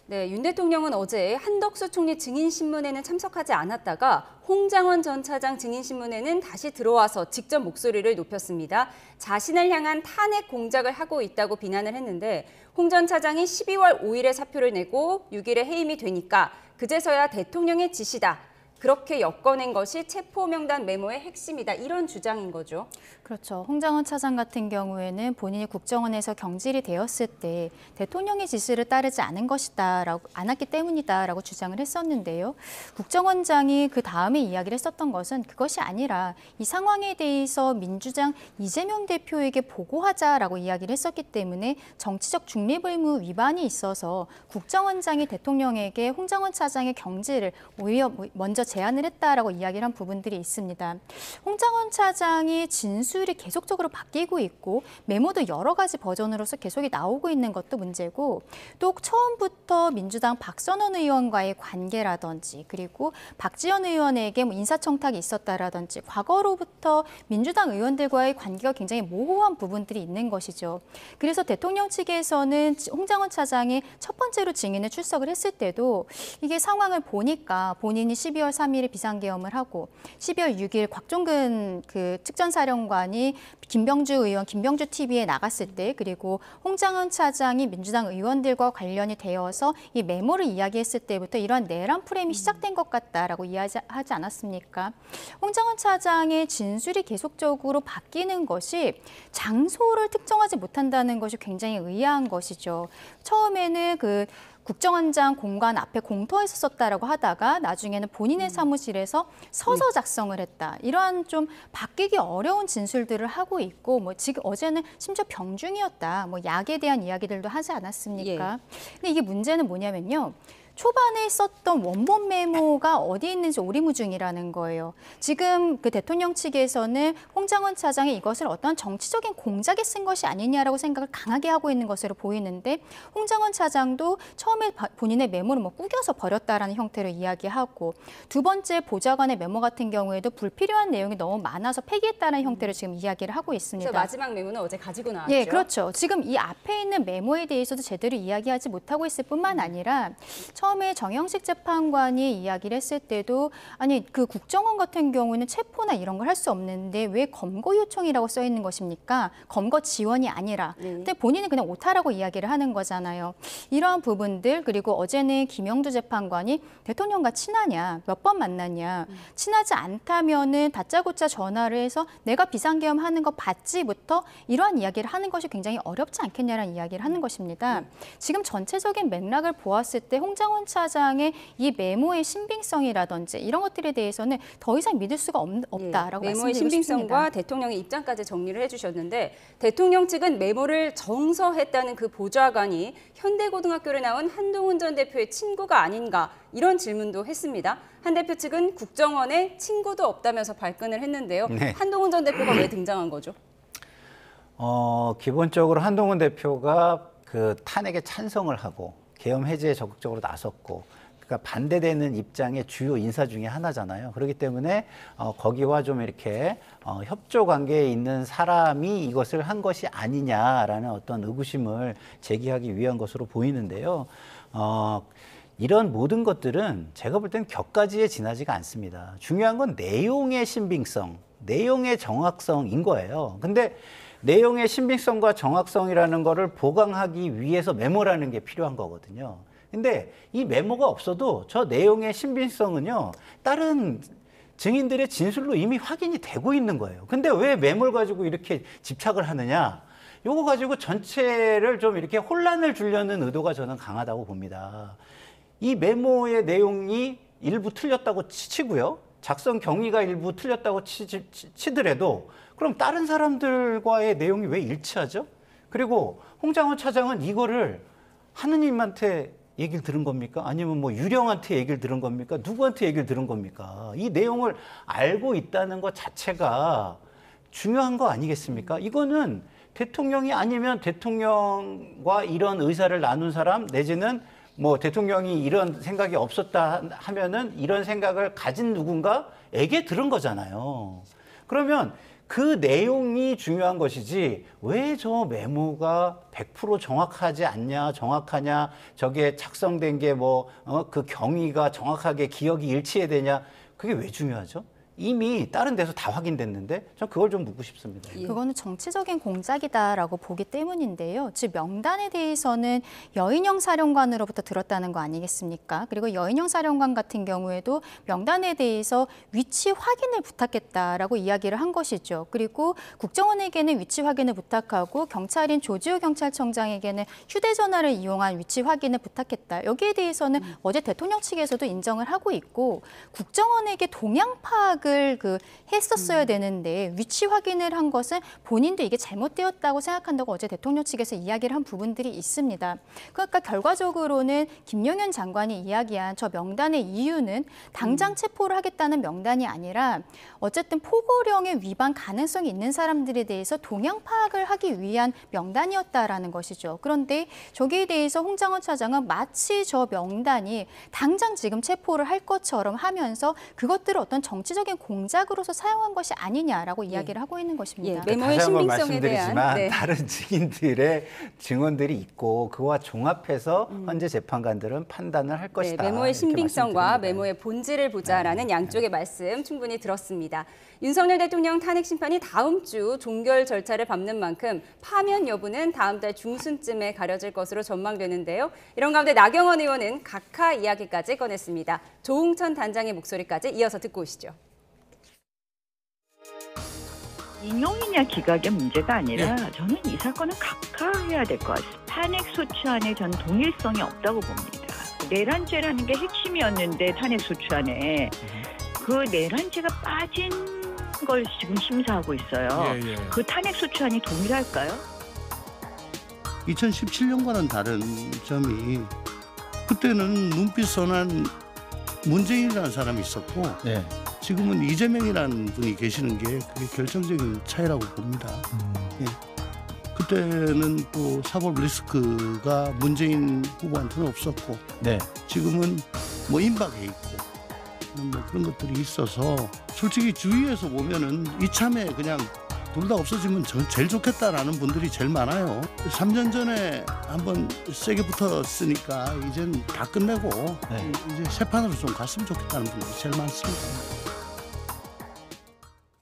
네, 윤 대통령은 어제 한덕수 총리 증인신문에는 참석하지 않았다가 홍장원 전 차장 증인신문에는 다시 들어와서 직접 목소리를 높였습니다. 자신을 향한 탄핵 공작을 하고 있다고 비난을 했는데 홍 전 차장이 12월 5일에 사표를 내고 6일에 해임이 되니까 그제서야 대통령의 지시다. 그렇게 엮어낸 것이 체포명단 메모의 핵심이다. 이런 주장인 거죠. 그렇죠. 홍장원 차장 같은 경우에는 본인이 국정원에서 경질이 되었을 때 대통령의 지시를 따르지 않았기 때문이다라고 주장을 했었는데요. 국정원장이 그 다음에 이야기를 했었던 것은 그것이 아니라 이 상황에 대해서 민주당 이재명 대표에게 보고하자라고 이야기를 했었기 때문에 정치적 중립 의무 위반이 있어서 국정원장이 대통령에게 홍장원 차장의 경질을 오히려 먼저 제안을 했다라고 이야기를 한 부분들이 있습니다. 홍장원 차장이 진술이 계속적으로 바뀌고 있고 메모도 여러 가지 버전으로서 계속 나오고 있는 것도 문제고 또 처음부터 민주당 박선원 의원과의 관계라든지 그리고 박지원 의원에게 인사청탁이 있었다라든지 과거로부터 민주당 의원들과의 관계가 굉장히 모호한 부분들이 있는 것이죠. 그래서 대통령 측에서는 홍장원 차장이 첫 번째로 증인에 출석을 했을 때도 이게 상황을 보니까 본인이 12월 3일에 비상계엄을 하고 12월 6일 곽종근 그 특전사령관이 김병주 의원, 김병주 TV에 나갔을 때 그리고 홍장원 차장이 민주당 의원들과 관련이 되어서 이 메모를 이야기했을 때부터 이런 내란 프레임이 시작된 것 같다라고 이야기하지 않았습니까? 홍장원 차장의 진술이 계속적으로 바뀌는 것이 장소를 특정하지 못한다는 것이 굉장히 의아한 것이죠. 처음에는 그 국정원장 공간 앞에 공터에서 썼다라고 하다가 나중에는 본인의 사무실에서 서서 작성을 했다. 이러한 좀 바뀌기 어려운 진술들을 하고 있고 지금 어제는 심지어 병중이었다. 약에 대한 이야기들도 하지 않았습니까? 근데 이게 문제는 뭐냐면요. 초반에 썼던 원본 메모가 어디에 있는지 오리무중이라는 거예요. 지금 그 대통령 측에서는 홍장원 차장이 이것을 어떤 정치적인 공작에 쓴 것이 아니냐라고 생각을 강하게 하고 있는 것으로 보이는데 홍장원 차장도 처음에 본인의 메모를 꾸겨서 버렸다라는 형태로 이야기하고 두 번째 보좌관의 메모 같은 경우에도 불필요한 내용이 너무 많아서 폐기했다는 형태로 지금 이야기를 하고 있습니다. 마지막 메모는 어제 가지고 나왔죠. 예, 그렇죠. 지금 이 앞에 있는 메모에 대해서도 제대로 이야기하지 못하고 있을 뿐만 아니라 처음에 정영식 재판관이 이야기를 했을 때도 아니 그 국정원 같은 경우는 체포나 이런 걸 할 수 없는데 왜 검거 요청이라고 써 있는 것입니까? 검거 지원이 아니라. 근데 본인은 그냥 오타라고 이야기를 하는 거잖아요. 이러한 부분들 그리고 어제는 김영두 재판관이 대통령과 친하냐, 몇 번 만났냐, 친하지 않다면은 다짜고짜 전화를 해서 내가 비상계엄하는 거 봤지부터 이러한 이야기를 하는 것이 굉장히 어렵지 않겠냐라는 이야기를 하는 것입니다. 지금 전체적인 맥락을 보았을 때 홍장원 차장의 이 메모의 신빙성이라든지 이런 것들에 대해서는 더 이상 믿을 수가 없다라고 메모의 말씀드리고 신빙성과 싶습니다. 대통령의 입장까지 정리를 해주셨는데 대통령 측은 메모를 정서했다는 그 보좌관이 현대고등학교를 나온 한동훈 전 대표의 친구가 아닌가 이런 질문도 했습니다. 한 대표 측은 국정원에 친구도 없다면서 발끈을 했는데요. 네. 한동훈 전 대표가 왜 등장한 거죠? 기본적으로 한동훈 대표가 그 탄핵에 찬성을 하고 계엄 해제에 적극적으로 나섰고 그러니까 반대되는 입장의 주요 인사 중에 하나잖아요. 그렇기 때문에 거기와 좀 이렇게 협조 관계에 있는 사람이 이것을 한 것이 아니냐라는 어떤 의구심을 제기하기 위한 것으로 보이는데요. 이런 모든 것들은 제가 볼 때는 격가지에 지나지가 않습니다. 중요한 건 내용의 신빙성, 내용의 정확성인 거예요. 근데 내용의 신빙성과 정확성이라는 거를 보강하기 위해서 메모라는 게 필요한 거거든요. 근데 이 메모가 없어도 저 내용의 신빙성은요, 다른 증인들의 진술로 이미 확인이 되고 있는 거예요. 근데 왜 메모를 가지고 이렇게 집착을 하느냐? 요거 가지고 전체를 좀 이렇게 혼란을 주려는 의도가 저는 강하다고 봅니다. 이 메모의 내용이 일부 틀렸다고 치고요. 작성 경위가 일부 틀렸다고 치더라도 그럼 다른 사람들과의 내용이 왜 일치하죠? 그리고 홍장원 차장은 이거를 하느님한테 얘기를 들은 겁니까? 아니면 뭐 유령한테 얘기를 들은 겁니까? 누구한테 얘기를 들은 겁니까? 이 내용을 알고 있다는 것 자체가 중요한 거 아니겠습니까? 이거는 대통령이 아니면 대통령과 이런 의사를 나눈 사람 내지는 뭐 대통령이 이런 생각이 없었다 하면은 이런 생각을 가진 누군가에게 들은 거잖아요. 그러면 그 내용이 중요한 것이지 왜 저 메모가 100% 정확하지 않냐, 정확하냐, 저게 작성된 게 뭐 그 경위가 정확하게 기억이 일치해야 되냐, 그게 왜 중요하죠? 이미 다른 데서 다 확인됐는데 전 그걸 좀 묻고 싶습니다. 그거는 정치적인 공작이다라고 보기 때문인데요. 즉 명단에 대해서는 여인영 사령관으로부터 들었다는 거 아니겠습니까? 그리고 여인영 사령관 같은 경우에도 명단에 대해서 위치 확인을 부탁했다라고 이야기를 한 것이죠. 그리고 국정원에게는 위치 확인을 부탁하고 경찰인 조지호 경찰청장에게는 휴대전화를 이용한 위치 확인을 부탁했다. 여기에 대해서는 어제 대통령 측에서도 인정을 하고 있고 국정원에게 동향 파악을 했었어야 되는데 위치 확인을 한 것은 본인도 이게 잘못되었다고 생각한다고 어제 대통령 측에서 이야기를 한 부분들이 있습니다. 그러니까 결과적으로는 김용현 장관이 이야기한 저 명단의 이유는 당장 체포를 하겠다는 명단이 아니라 어쨌든 포고령의 위반 가능성이 있는 사람들에 대해서 동향 파악을 하기 위한 명단이었다라는 것이죠. 그런데 저기에 대해서 홍장원 차장은 마치 저 명단이 당장 지금 체포를 할 것처럼 하면서 그것들을 어떤 정치적인 공작으로서 사용한 것이 아니냐라고 이야기를 하고 있는 것입니다. 메모의 신빙성에 대한 다른 증인들의 증언들이 있고 그와 종합해서 현재 재판관들은 판단을 할 것이다. 메모의 신빙성과 메모의 본질을 보자라는 양쪽의 말씀 충분히 들었습니다. 윤석열 대통령 탄핵 심판이 다음 주 종결 절차를 밟는 만큼 파면 여부는 다음 달 중순쯤에 가려질 것으로 전망되는데요. 이런 가운데 나경원 의원은 각하 이야기까지 꺼냈습니다. 조웅천 단장의 목소리까지 이어서 듣고 오시죠. 인용이냐 기각의 문제가 아니라 저는 이 사건은 각하해야 될 것 같습니다. 탄핵 소추안에 전 동일성이 없다고 봅니다. 내란죄라는 게 핵심이었는데 탄핵 소추안에 그 내란죄가 빠진 걸 지금 심사하고 있어요. 그 탄핵 소추안이 동일할까요? 2017년과는 다른 점이 그때는 눈빛 선한 문재인이라는 사람이 있었고 지금은 이재명이라는 분이 계시는 게 그게 결정적인 차이라고 봅니다. 그때는 또 사법 리스크가 문재인 후보한테는 없었고 지금은 뭐 임박해 있고 뭐 그런 것들이 있어서 솔직히 주위에서 보면은 이참에 그냥 둘 다 없어지면 제일 좋겠다라는 분들이 제일 많아요. 3년 전에 한번 세게 붙었으니까 이젠 다 끝내고 이제 새 판으로 좀 갔으면 좋겠다는 분들이 제일 많습니다.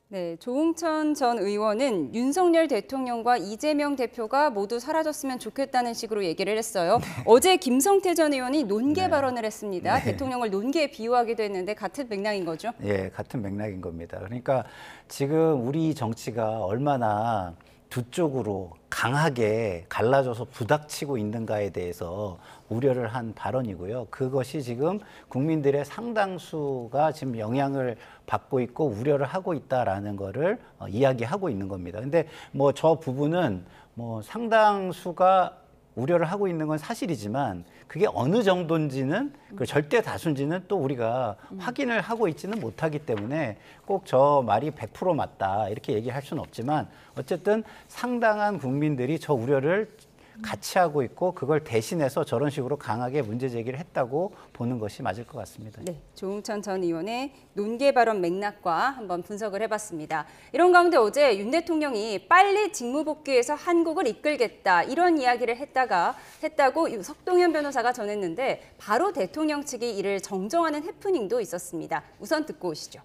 네, 조응천 전 의원은 윤석열 대통령과 이재명 대표가 모두 사라졌으면 좋겠다는 식으로 얘기를 했어요. 어제 김성태 전 의원이 논개 발언을 했습니다. 대통령을 논개에 비유하기도 했는데 같은 맥락인 거죠? 예, 같은 맥락인 겁니다. 그러니까 지금 우리 정치가 얼마나 두 쪽으로 강하게 갈라져서 부닥치고 있는가에 대해서 우려를 한 발언이고요. 그것이 지금 국민들의 상당수가 지금 영향을 받고 있고 우려를 하고 있다라는 거를 이야기하고 있는 겁니다. 근데 뭐 저 부분은 뭐 상당수가 우려를 하고 있는 건 사실이지만 그게 어느 정도인지는 그 절대 다수인지는 또 우리가 확인을 하고 있지는 못하기 때문에 꼭 저 말이 100% 맞다 이렇게 얘기할 수는 없지만 어쨌든 상당한 국민들이 저 우려를 같이 하고 있고 그걸 대신해서 저런 식으로 강하게 문제 제기를 했다고 보는 것이 맞을 것 같습니다. 네, 조응천 전 의원의 논개 발언 맥락과 한번 분석을 해봤습니다. 이런 가운데 어제 윤 대통령이 빨리 직무 복귀해서 한국을 이끌겠다 이런 이야기를 했다고 석동현 변호사가 전했는데 바로 대통령 측이 이를 정정하는 해프닝도 있었습니다. 우선 듣고 오시죠.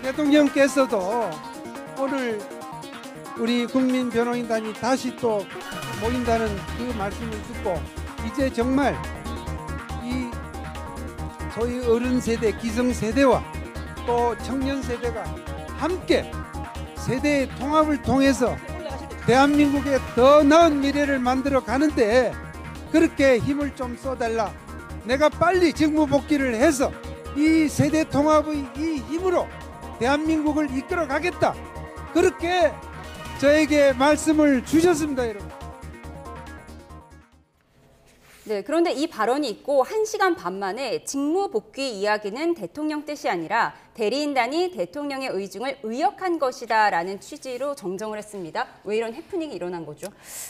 대통령께서도 오늘 우리 국민변호인단이 다시 또 모인다는 그 말씀을 듣고 이제 정말 이 소위 어른 세대, 기성 세대와 또 청년 세대가 함께 세대의 통합을 통해서 대한민국의 더 나은 미래를 만들어 가는데 그렇게 힘을 좀 쏟아달라. 내가 빨리 직무 복귀를 해서 이 세대 통합의 이 힘으로 대한민국을 이끌어 가겠다. 그렇게 저에게 말씀을 주셨습니다, 여러분. 네, 그런데 이 발언이 있고 1시간 반 만에 직무 복귀 이야기는 대통령 뜻이 아니라 대리인단이 대통령의 의중을 의역한 것이다라는 취지로 정정을 했습니다. 왜 이런 해프닝이 일어난 거죠?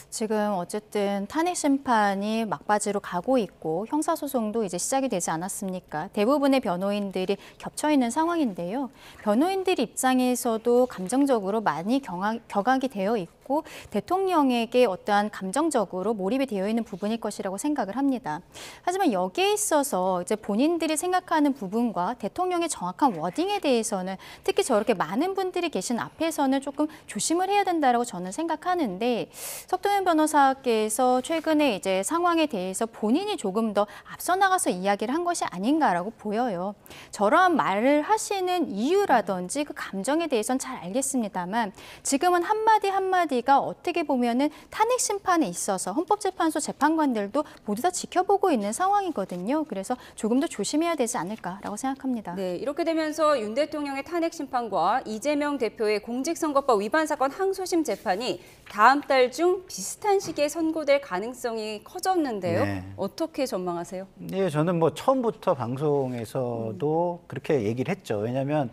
지금 어쨌든 탄핵 심판이 막바지로 가고 있고 형사소송도 이제 시작이 되지 않았습니까? 대부분의 변호인들이 겹쳐 있는 상황인데요. 변호인들 입장에서도 감정적으로 많이 격앙이 되어 있고 대통령에게 어떠한 감정적으로 몰입이 되어 있는 부분일 것이라고 생각을 합니다. 하지만 여기에 있어서 이제 본인들이 생각하는 부분과 대통령의 정확한 워딩에 대해서는 특히 저렇게 많은 분들이 계신 앞에서는 조금 조심을 해야 된다라고 저는 생각하는데 석동현 변호사께서 최근에 이제 상황에 대해서 본인이 조금 더 앞서 나가서 이야기를 한 것이 아닌가라고 보여요. 저러한 말을 하시는 이유라든지 그 감정에 대해서는 잘 알겠습니다만 지금은 한마디 한마디가 어떻게 보면은 탄핵 심판에 있어서 헌법재판소 재판관들도 모두 다 지켜보고 있는 상황이거든요. 그래서 조금 더 조심해야 되지 않을까라고 생각합니다. 네, 이렇게 되면서 윤 대통령의 탄핵 심판과 이재명 대표의 공직선거법 위반 사건 항소심 재판이 다음 달 중 비슷한 시기에 선고될 가능성이 커졌는데요. 네. 어떻게 전망하세요? 네, 저는 뭐 처음부터 방송에서도 그렇게 얘기를 했죠. 왜냐하면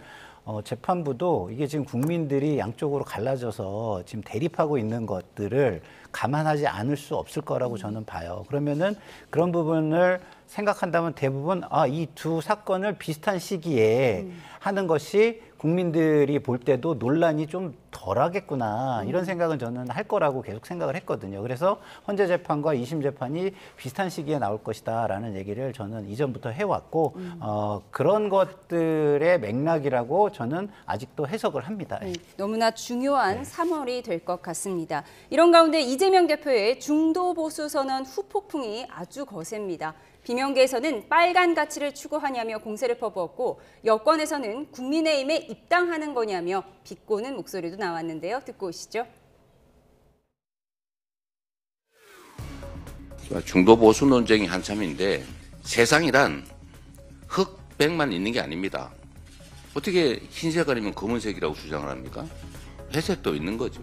재판부도 이게 지금 국민들이 양쪽으로 갈라져서 지금 대립하고 있는 것들을 감안하지 않을 수 없을 거라고 저는 봐요. 그러면은 그런 부분을 생각한다면 대부분 이 두 사건을 비슷한 시기에 하는 것이 국민들이 볼 때도 논란이 좀 덜하겠구나 이런 생각은 저는 할 거라고 계속 생각을 했거든요. 그래서 헌재 재판과 2심 재판이 비슷한 시기에 나올 것이다라는 얘기를 저는 이전부터 해왔고 그런 것들의 맥락이라고 저는 아직도 해석을 합니다. 너무나 중요한 3월이 될 것 같습니다. 이런 가운데 이재명 대표의 중도 보수 선언 후폭풍이 아주 거셉니다. 비명계에서는 빨간 가치를 추구하냐며 공세를 퍼부었고 여권에서는 국민의힘에 입당하는 거냐며 비꼬는 목소리도 나왔는데요. 듣고 오시죠. 중도 보수 논쟁이 한참인데 세상이란 흑백만 있는 게 아닙니다. 어떻게 흰색 아니면 검은색이라고 주장을 합니까? 회색도 있는 거죠.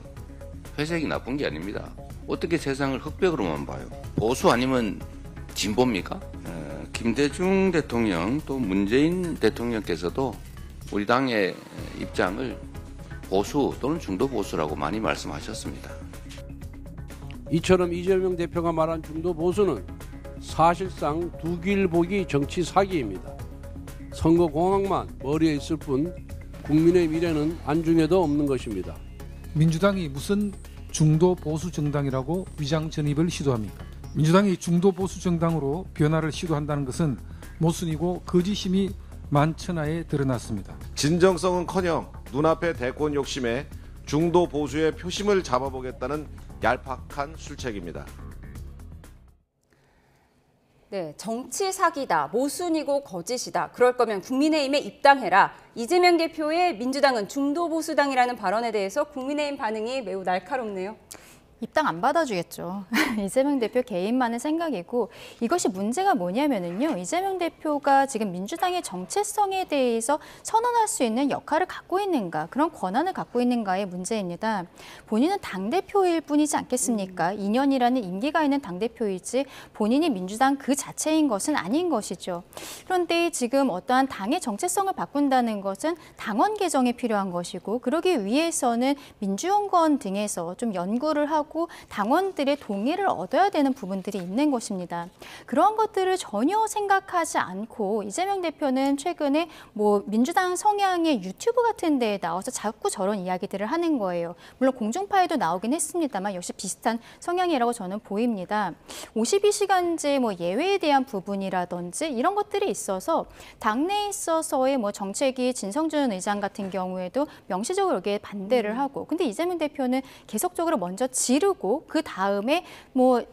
회색이 나쁜 게 아닙니다. 어떻게 세상을 흑백으로만 봐요? 보수 아니면 진보입니까? 김대중 대통령 또 문재인 대통령께서도 우리 당의 입장을 보수 또는 중도 보수라고 많이 말씀하셨습니다. 이처럼 이재명 대표가 말한 중도 보수는 사실상 두 길 보기 정치 사기입니다. 선거 공학만 머리에 있을 뿐 국민의 미래는 안중에도 없는 것입니다. 민주당이 무슨 중도 보수 정당이라고 위장 전입을 시도합니까? 민주당이 중도 보수 정당으로 변화를 시도한다는 것은 모순이고 거짓임이 만천하에 드러났습니다. 진정성은커녕 눈앞의 대권 욕심에 중도 보수의 표심을 잡아보겠다는 얄팍한 술책입니다. 네, 정치 사기다, 모순이고 거짓이다. 그럴 거면 국민의힘에 입당해라. 이재명 대표의 민주당은 중도 보수당이라는 발언에 대해서 국민의힘 반응이 매우 날카롭네요. 입당 안 받아주겠죠. 이재명 대표 개인만의 생각이고 이것이 문제가 뭐냐면은요. 이재명 대표가 지금 민주당의 정체성에 대해서 선언할 수 있는 역할을 갖고 있는가, 그런 권한을 갖고 있는가의 문제입니다. 본인은 당대표일 뿐이지 않겠습니까? 2년이라는 임기가 있는 당대표이지 본인이 민주당 그 자체인 것은 아닌 것이죠. 그런데 지금 어떠한 당의 정체성을 바꾼다는 것은 당원 개정이 필요한 것이고 그러기 위해서는 민주연구원 등에서 좀 연구를 하고 당원들의 동의를 얻어야 되는 부분들이 있는 것입니다. 그런 것들을 전혀 생각하지 않고 이재명 대표는 최근에 민주당 성향의 유튜브 같은 데에 나와서 자꾸 저런 이야기들을 하는 거예요. 물론 공중파에도 나오긴 했습니다만 역시 비슷한 성향이라고 저는 보입니다. 52시간제 예외에 대한 부분이라든지 이런 것들이 있어서 당내에 있어서의 정책위 진성준 의장 같은 경우에도 명시적으로 여기에 반대를 하고 근데 이재명 대표는 계속적으로 먼저 지르고 그 다음에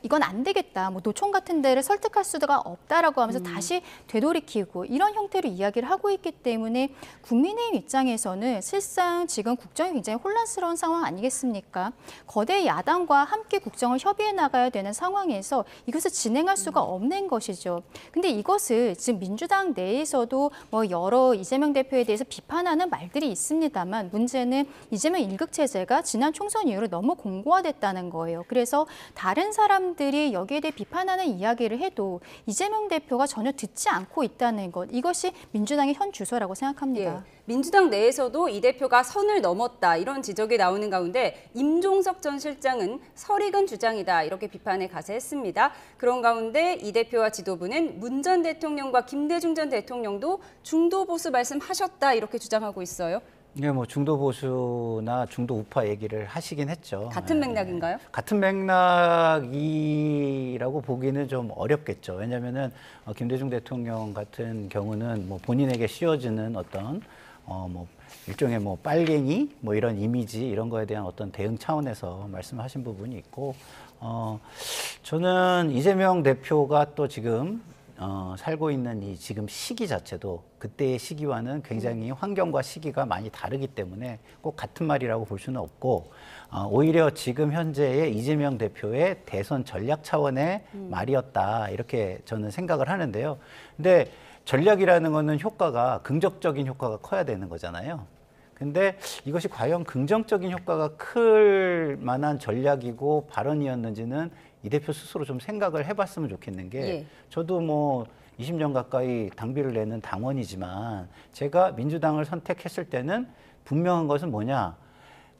이건 안 되겠다, 노총 같은 데를 설득할 수가 없다라고 하면서 다시 되돌이키고 이런 형태로 이야기를 하고 있기 때문에 국민의힘 입장에서는 실상 지금 국정이 굉장히 혼란스러운 상황 아니겠습니까? 거대 야당과 함께 국정을 협의해 나가야 되는 상황에서 이것을 진행할 수가 없는 것이죠. 근데 이것을 지금 민주당 내에서도 여러 이재명 대표에 대해서 비판하는 말들이 있습니다만 문제는 이재명 1급 체제가 지난 총선 이후로 너무 공고화됐다는 거예요. 그래서 다른 사람들이 여기에 대해 비판하는 이야기를 해도 이재명 대표가 전혀 듣지 않고 있다는 것, 이것이 민주당의 현 주소라고 생각합니다. 예, 민주당 내에서도 이 대표가 선을 넘었다 이런 지적이 나오는 가운데 임종석 전 실장은 설익은 주장이다 이렇게 비판에 가세했습니다. 그런 가운데 이 대표와 지도부는 문 전 대통령과 김대중 전 대통령도 중도 보수 말씀하셨다 이렇게 주장하고 있어요. 네, 중도 보수나 중도 우파 얘기를 하시긴 했죠. 같은 맥락인가요? 같은 맥락이라고 보기는 좀 어렵겠죠. 왜냐하면은 김대중 대통령 같은 경우는 본인에게 씌워지는 어떤 일종의 빨갱이 이런 이미지 이런 거에 대한 어떤 대응 차원에서 말씀하신 부분이 있고 저는 이재명 대표가 또 지금 살고 있는 이 지금 시기 자체도 그때의 시기와는 굉장히 환경과 시기가 많이 다르기 때문에 꼭 같은 말이라고 볼 수는 없고 오히려 지금 현재의 이재명 대표의 대선 전략 차원의 말이었다 이렇게 저는 생각을 하는데요. 근데 전략이라는 거는 효과가 긍정적인 효과가 커야 되는 거잖아요. 근데 이것이 과연 긍정적인 효과가 클 만한 전략이고 발언이었는지는 이 대표 스스로 좀 생각을 해봤으면 좋겠는 게 저도 20년 가까이 당비를 내는 당원이지만 제가 민주당을 선택했을 때는 분명한 것은 뭐냐,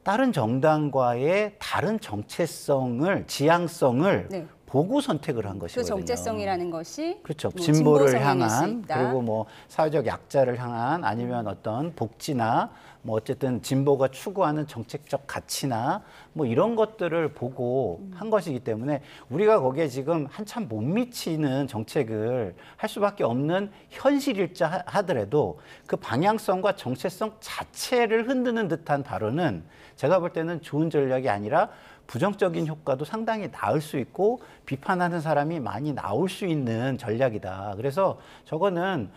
다른 정당과의 다른 정체성을, 지향성을 보고 선택을 한 것이거든요. 그 정체성이라는 것이 그렇죠. 진보를 진보 향한 그리고 사회적 약자를 향한 아니면 어떤 복지나 어쨌든 진보가 추구하는 정책적 가치나 이런 것들을 보고 한 것이기 때문에 우리가 거기에 지금 한참 못 미치는 정책을 할 수밖에 없는 현실일자 하더라도 그 방향성과 정체성 자체를 흔드는 듯한 발언은 제가 볼 때는 좋은 전략이 아니라 부정적인 효과도 상당히 나을 수 있고 비판하는 사람이 많이 나올 수 있는 전략이다. 그래서 저거는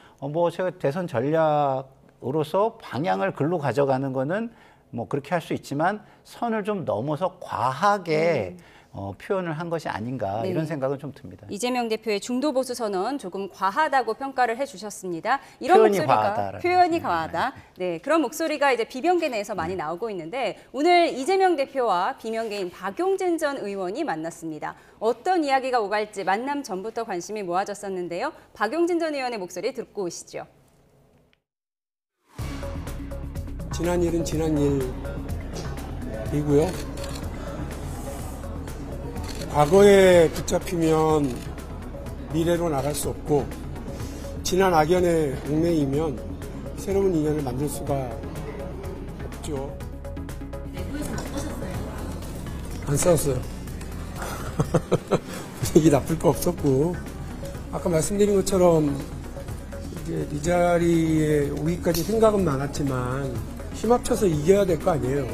제가 대선 전략으로서 방향을 글로 가져가는 거는 그렇게 할 수 있지만 선을 좀 넘어서 과하게 표현을 한 것이 아닌가 이런 생각은 좀 듭니다. 이재명 대표의 중도 보수 선언 조금 과하다고 평가를 해주셨습니다. 이런 목소리가 표현이 과하다. 네, 그런 목소리가 이제 비명계 내에서 많이 나오고 있는데 오늘 이재명 대표와 비명계인 박용진 전 의원이 만났습니다. 어떤 이야기가 오갈지 만남 전부터 관심이 모아졌었는데요. 박용진 전 의원의 목소리 듣고 오시죠. 지난 일은 지난 일이고요. 과거에 붙잡히면 미래로 나갈 수 없고 지난 악연의 얽매이면 새로운 인연을 만들 수가 없죠. 내부에서 어떠셨어요? 안 싸웠어요. 분위기 나쁠 거 없었고, 아까 말씀드린 것처럼 이제 이 자리에 오기까지 생각은 많았지만 힘 합쳐서 이겨야 될 거 아니에요.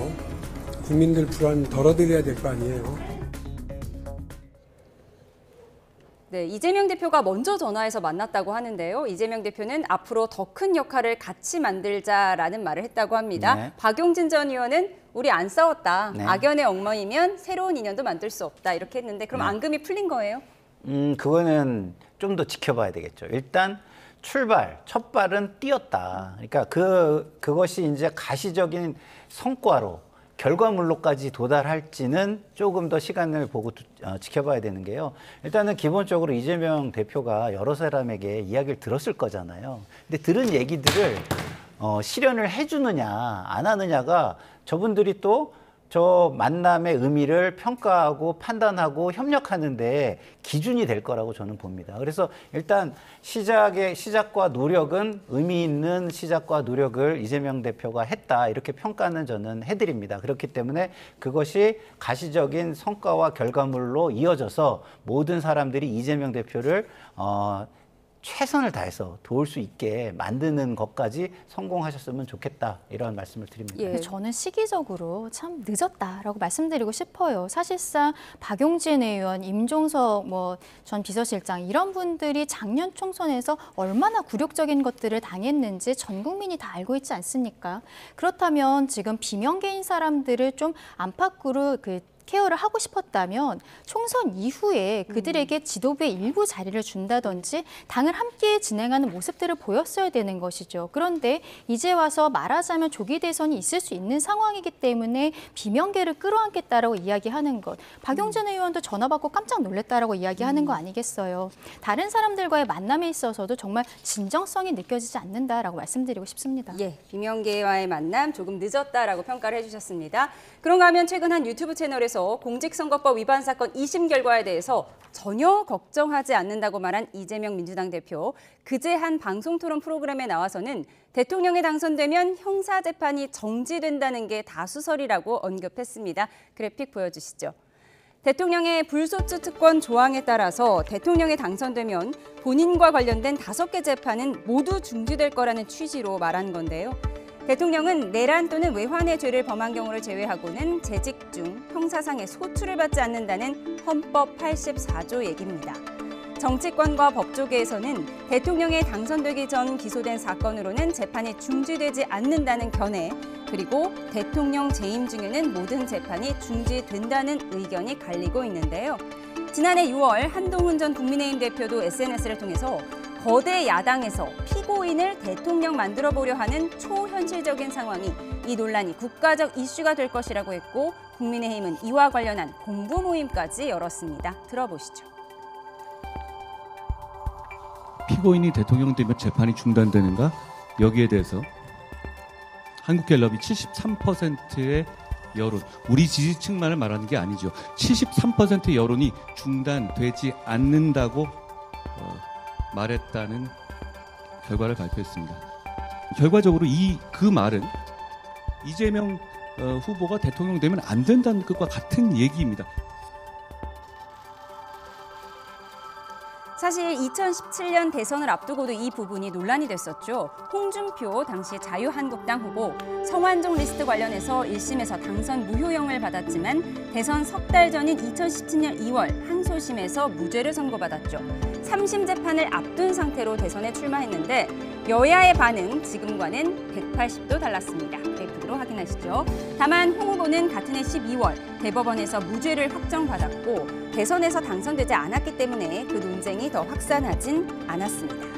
국민들 불안 덜어드려야 될 거 아니에요. 네, 이재명 대표가 먼저 전화해서 만났다고 하는데요. 이재명 대표는 앞으로 더 큰 역할을 같이 만들자라는 말을 했다고 합니다. 네. 박용진 전 의원은 우리 안 싸웠다. 네. 악연의 엉망이면 새로운 인연도 만들 수 없다. 이렇게 했는데 그럼 네. 앙금이 풀린 거예요? 그거는 좀 더 지켜봐야 되겠죠. 일단 첫 발은 띄었다. 그러니까 그것이 이제 가시적인 성과로 결과물로까지 도달할지는 조금 더 시간을 보고 지켜봐야 되는 게요. 일단은 기본적으로 이재명 대표가 여러 사람에게 이야기를 들었을 거잖아요. 근데 들은 얘기들을 실현을 해주느냐 안 하느냐가 저분들이 또 저 만남의 의미를 평가하고 판단하고 협력하는데 기준이 될 거라고 저는 봅니다. 그래서 일단 시작과 노력은 의미 있는 시작과 노력을 이재명 대표가 했다 이렇게 평가는 저는 해드립니다. 그렇기 때문에 그것이 가시적인 성과와 결과물로 이어져서 모든 사람들이 이재명 대표를 최선을 다해서 도울 수 있게 만드는 것까지 성공하셨으면 좋겠다 이런 말씀을 드립니다. 예, 저는 시기적으로 참 늦었다라고 말씀드리고 싶어요. 사실상 박용진 의원, 임종석 전 비서실장 이런 분들이 작년 총선에서 얼마나 굴욕적인 것들을 당했는지 전 국민이 다 알고 있지 않습니까? 그렇다면 지금 비명계인 사람들을 좀 안팎으로 케어를 하고 싶었다면 총선 이후에 그들에게 지도부의 일부 자리를 준다든지 당을 함께 진행하는 모습들을 보였어야 되는 것이죠. 그런데 이제 와서 말하자면 조기 대선이 있을 수 있는 상황이기 때문에 비명계를 끌어안겠다라고 이야기하는 것. 박용진 의원도 전화 받고 깜짝 놀랐다라고 이야기하는 거 아니겠어요. 다른 사람들과의 만남에 있어서도 정말 진정성이 느껴지지 않는다라고 말씀드리고 싶습니다. 예, 비명계와의 만남 조금 늦었다라고 평가를 해주셨습니다. 그런가 하면 최근 한 유튜브 채널에서 공직선거법 위반 사건 2심 결과에 대해서 전혀 걱정하지 않는다고 말한 이재명 민주당 대표. 그제 한 방송토론 프로그램에 나와서는 대통령에 당선되면 형사재판이 정지된다는 게 다수설이라고 언급했습니다. 그래픽 보여주시죠. 대통령의 불소추 특권 조항에 따라서 대통령에 당선되면 본인과 관련된 5개 재판은 모두 중지될 거라는 취지로 말한 건데요. 대통령은 내란 또는 외환의 죄를 범한 경우를 제외하고는 재직 중 형사상의 소추를 받지 않는다는 헌법 84조 얘기입니다. 정치권과 법조계에서는 대통령에 당선되기 전 기소된 사건으로는 재판이 중지되지 않는다는 견해, 그리고 대통령 재임 중에는 모든 재판이 중지된다는 의견이 갈리고 있는데요. 지난해 6월 한동훈 전 국민의힘 대표도 SNS를 통해서 거대 야당에서 피고인을 대통령 만들어보려 하는 초현실적인 상황이 이 논란이 국가적 이슈가 될 것이라고 했고 국민의힘은 이와 관련한 공부 모임까지 열었습니다. 들어보시죠. 피고인이 대통령 되면 재판이 중단되는가? 여기에 대해서 한국갤럽이 73%의 여론, 우리 지지층만을 말하는 게 아니죠. 73%의 여론이 중단되지 않는다고 말했다는 결과를 발표했습니다. 결과적으로 그 말은 이재명 후보가 대통령 되면 안 된다는 것과 같은 얘기입니다. 사실 2017년 대선을 앞두고도 이 부분이 논란이 됐었죠. 홍준표 당시 자유한국당 후보 성완종 리스트 관련해서 1심에서 당선 무효형을 받았지만 대선 석 달 전인 2017년 2월 항소심에서 무죄를 선고받았죠. 3심 재판을 앞둔 상태로 대선에 출마했는데 여야의 반응 지금과는 180도 달랐습니다. 그래프로 확인하시죠. 다만 홍 후보는 같은 해 12월 대법원에서 무죄를 확정받았고 대선에서 당선되지 않았기 때문에 그 논쟁이 더 확산하진 않았습니다.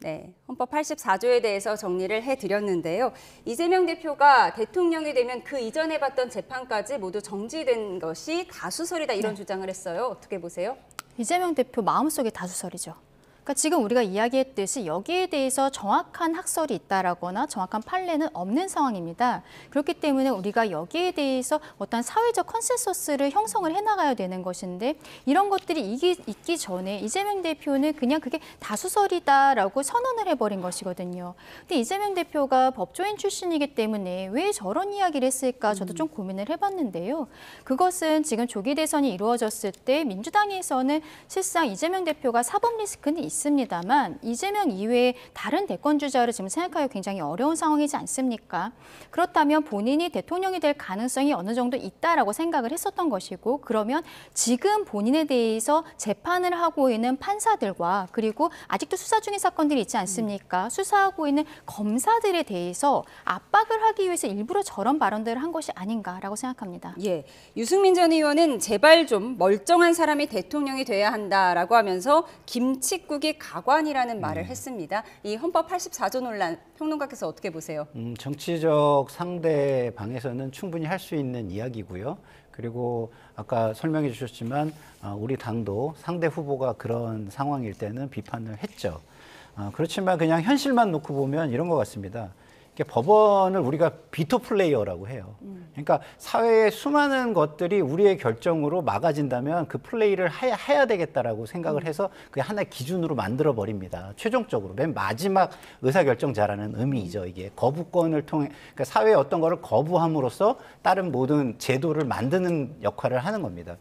네, 헌법 84조에 대해서 정리를 해드렸는데요. 이재명 대표가 대통령이 되면 그 이전에 봤던 재판까지 모두 정지된 것이 다수설이다 이런 주장을 했어요. 어떻게 보세요? 이재명 대표 마음속에 다수설이죠. 그러니까 지금 우리가 이야기했듯이 여기에 대해서 정확한 학설이 있다라거나 정확한 판례는 없는 상황입니다. 그렇기 때문에 우리가 여기에 대해서 어떤 사회적 컨센서스를 형성을 해나가야 되는 것인데 이런 것들이 있기 전에 이재명 대표는 그냥 그게 다수설이다라고 선언을 해버린 것이거든요. 근데 이재명 대표가 법조인 출신이기 때문에 왜 저런 이야기를 했을까 저도 좀 고민을 해봤는데요. 그것은 지금 조기 대선이 이루어졌을 때 민주당에서는 실상 이재명 대표가 사법 리스크는 있습니다만 이재명 이외에 다른 대권 주자를 지금 생각하기 굉장히 어려운 상황이지 않습니까? 그렇다면 본인이 대통령이 될 가능성이 어느 정도 있다라고 생각을 했었던 것이고 그러면 지금 본인에 대해서 재판을 하고 있는 판사들과 그리고 아직도 수사 중인 사건들이 있지 않습니까? 수사하고 있는 검사들에 대해서 압박을 하기 위해서 일부러 저런 발언들을 한 것이 아닌가라고 생각합니다. 예, 유승민 전 의원은 제발 좀 멀쩡한 사람이 대통령이 돼야 한다라고 하면서 김칫국이 가관이라는 말을 했습니다. 이 헌법 84조 논란 평론가께서 어떻게 보세요? 정치적 상대방에서는 충분히 할 수 있는 이야기고요. 그리고 아까 설명해 주셨지만 우리 당도 상대 후보가 그런 상황일 때는 비판을 했죠. 그렇지만 그냥 현실만 놓고 보면 이런 것 같습니다. 법원을 우리가 비토 플레이어라고 해요. 그러니까 사회의 수많은 것들이 우리의 결정으로 막아진다면 그 플레이를 해야 되겠다라고 생각을 해서 그게 하나의 기준으로 만들어 버립니다. 최종적으로 맨 마지막 의사결정자라는 의미이죠. 이게 거부권을 통해 그러니까 사회의 어떤 거를 거부함으로써 다른 모든 제도를 만드는 역할을 하는 겁니다.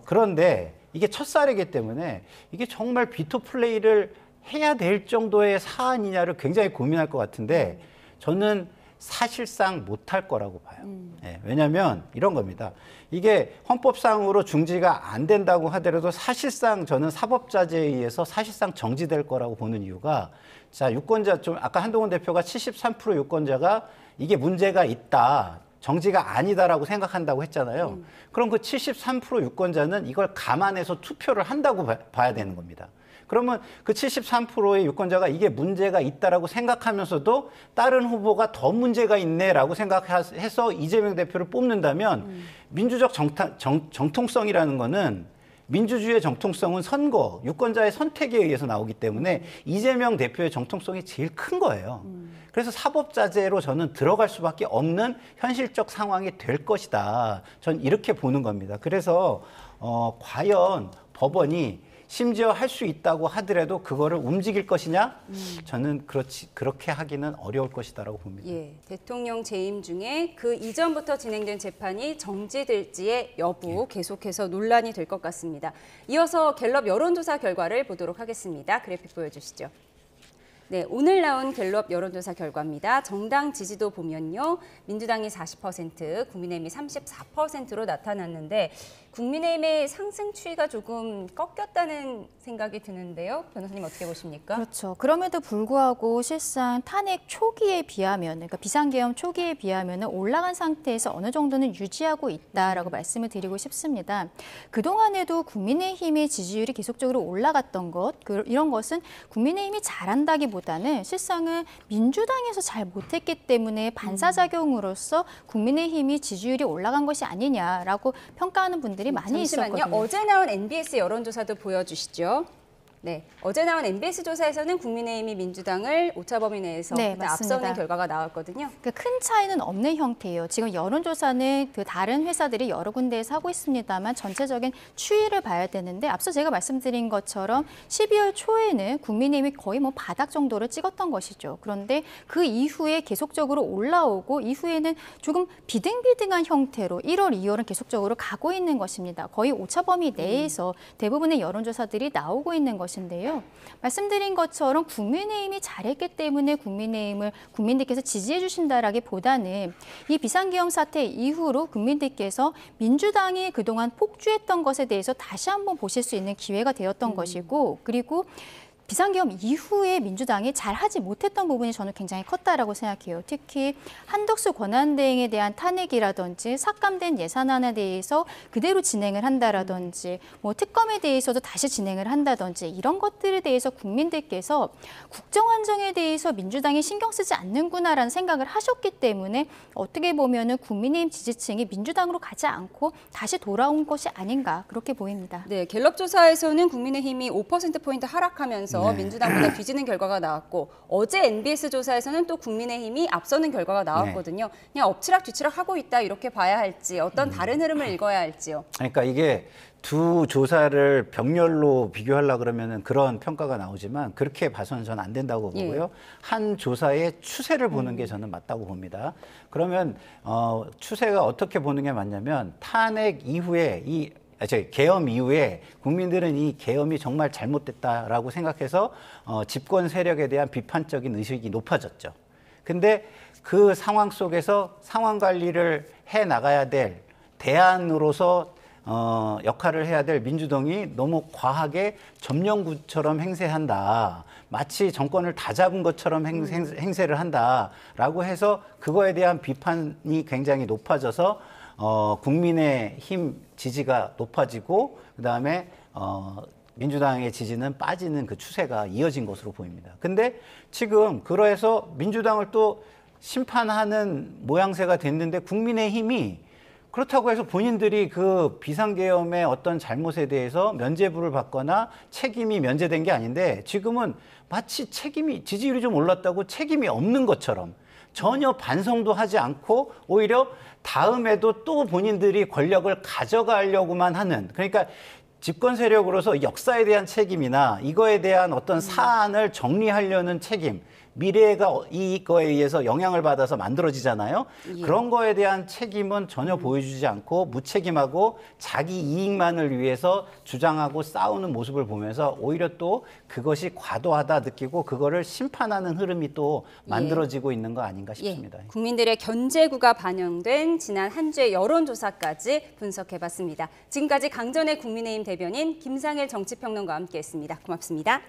그런데 이게 첫사례이기 때문에 이게 정말 비토 플레이를 해야 될 정도의 사안이냐를 굉장히 고민할 것 같은데 저는 사실상 못할 거라고 봐요. 네, 왜냐하면 이런 겁니다. 이게 헌법상으로 중지가 안 된다고 하더라도 사실상 저는 사법자제에 의해서 사실상 정지될 거라고 보는 이유가 자 유권자 좀 아까 한동훈 대표가 73% 유권자가 이게 문제가 있다. 정지가 아니다라고 생각한다고 했잖아요. 그럼 그 73% 유권자는 이걸 감안해서 투표를 한다고 봐야 되는 겁니다. 그러면 그 73%의 유권자가 이게 문제가 있다라고 생각하면서도 다른 후보가 더 문제가 있네라고 생각해서 이재명 대표를 뽑는다면 민주적 정통성이라는 거는 민주주의의 정통성은 선거, 유권자의 선택에 의해서 나오기 때문에 이재명 대표의 정통성이 제일 큰 거예요. 그래서 사법자제로 저는 들어갈 수밖에 없는 현실적 상황이 될 것이다. 전 이렇게 보는 겁니다. 그래서 과연 법원이 심지어 할 수 있다고 하더라도 그거를 움직일 것이냐? 저는 그렇게 하기는 어려울 것이다라고 봅니다. 예, 대통령 재임 중에 그 이전부터 진행된 재판이 정지될지의 여부 계속해서 논란이 될 것 같습니다. 이어서 갤럽 여론조사 결과를 보도록 하겠습니다. 그래픽 보여주시죠. 네, 오늘 나온 갤럽 여론조사 결과입니다. 정당 지지도 보면요. 민주당이 40%, 국민의힘이 34%로 나타났는데 국민의힘의 상승 추이가 조금 꺾였다는 생각이 드는데요. 변호사님 어떻게 보십니까? 그렇죠. 그럼에도 불구하고 실상 탄핵 초기에 비하면, 그러니까 비상계엄 초기에 비하면 올라간 상태에서 어느 정도는 유지하고 있다라고 말씀을 드리고 싶습니다. 그동안에도 국민의힘의 지지율이 계속적으로 올라갔던 것, 이런 것은 국민의힘이 잘한다기보다는 실상은 민주당에서 잘 못했기 때문에 반사작용으로서 국민의힘이 지지율이 올라간 것이 아니냐라고 평가하는 분들이 많이 잠시만요. 있었거든요. 어제 나온 MBS 여론조사도 보여주시죠. 네, 어제 나온 MBS 조사에서는 국민의힘이 민주당을 오차 범위 내에서 앞서는 결과가 나왔거든요. 큰 차이는 없는 형태예요. 지금 여론조사는 그 다른 회사들이 여러 군데에서 하고 있습니다만 전체적인 추이를 봐야 되는데 앞서 제가 말씀드린 것처럼 12월 초에는 국민의힘이 거의 바닥 정도를 찍었던 것이죠. 그런데 그 이후에 계속적으로 올라오고 이후에는 조금 비등비등한 형태로 1월, 2월은 계속적으로 가고 있는 것입니다. 거의 오차 범위 내에서 대부분의 여론조사들이 나오고 있는 것입니다. 인데요. 말씀드린 것처럼 국민의힘이 잘했기 때문에 국민의힘을 국민들께서 지지해 주신다라기보다는 이 비상계엄 사태 이후로 국민들께서 민주당이 그동안 폭주했던 것에 대해서 다시 한번 보실 수 있는 기회가 되었던 것이고 그리고 비상계엄 이후에 민주당이 잘하지 못했던 부분이 저는 굉장히 컸다라고 생각해요. 특히 한덕수 권한대행에 대한 탄핵이라든지 삭감된 예산안에 대해서 그대로 진행을 한다라든지 뭐 특검에 대해서도 다시 진행을 한다든지 이런 것들에 대해서 국민들께서 국정 안정에 대해서 민주당이 신경 쓰지 않는구나라는 생각을 하셨기 때문에 어떻게 보면은 국민의힘 지지층이 민주당으로 가지 않고 다시 돌아온 것이 아닌가 그렇게 보입니다. 네, 갤럽 조사에서는 국민의힘이 5%포인트 하락하면서 민주당보다 뒤지는 결과가 나왔고 어제 NBS 조사에서는 또 국민의힘이 앞서는 결과가 나왔거든요. 그냥 엎치락 뒤치락 하고 있다 이렇게 봐야 할지 어떤 다른 흐름을 읽어야 할지요. 그러니까 이게 두 조사를 병렬로 비교하려고 그러면은 그런 평가가 나오지만 그렇게 봐서는 저는 안 된다고 보고요. 한 조사의 추세를 보는 게 저는 맞다고 봅니다. 그러면 추세가 어떻게 보는 게 맞냐면 탄핵 이후에 계엄 이후에 국민들은 이 계엄이 정말 잘못됐다라고 생각해서 집권 세력에 대한 비판적인 의식이 높아졌죠. 근데 그 상황 속에서 상황 관리를 해 나가야 될 대안으로서 역할을 해야 될 민주당이 너무 과하게 점령구처럼 행세한다. 마치 정권을 다 잡은 것처럼 행세를 한다라고 해서 그거에 대한 비판이 굉장히 높아져서 국민의힘 지지가 높아지고 그다음에 민주당의 지지는 빠지는 그 추세가 이어진 것으로 보입니다. 근데 지금 그래서 민주당을 또 심판하는 모양새가 됐는데 국민의힘이 그렇다고 해서 본인들이 그 비상계엄의 어떤 잘못에 대해서 면죄부를 받거나 책임이 면제된 게 아닌데 지금은 마치 지지율이 좀 올랐다고 책임이 없는 것처럼 전혀 반성도 하지 않고 오히려 다음에도 또 본인들이 권력을 가져가려고만 하는, 그러니까 집권 세력으로서 역사에 대한 책임이나 이거에 대한 어떤 사안을 정리하려는 책임, 미래가 이거에 의해서 영향을 받아서 만들어지잖아요. 그런 거에 대한 책임은 전혀 보여주지 않고 무책임하고 자기 이익만을 위해서 주장하고 싸우는 모습을 보면서 오히려 또 그것이 과도하다 느끼고 그거를 심판하는 흐름이 또 만들어지고 있는 거 아닌가 싶습니다. 국민들의 견제구가 반영된 지난 한 주의 여론조사까지 분석해봤습니다. 지금까지 강전의 국민의힘 대변인 김상일 정치평론가와 함께했습니다. 고맙습니다.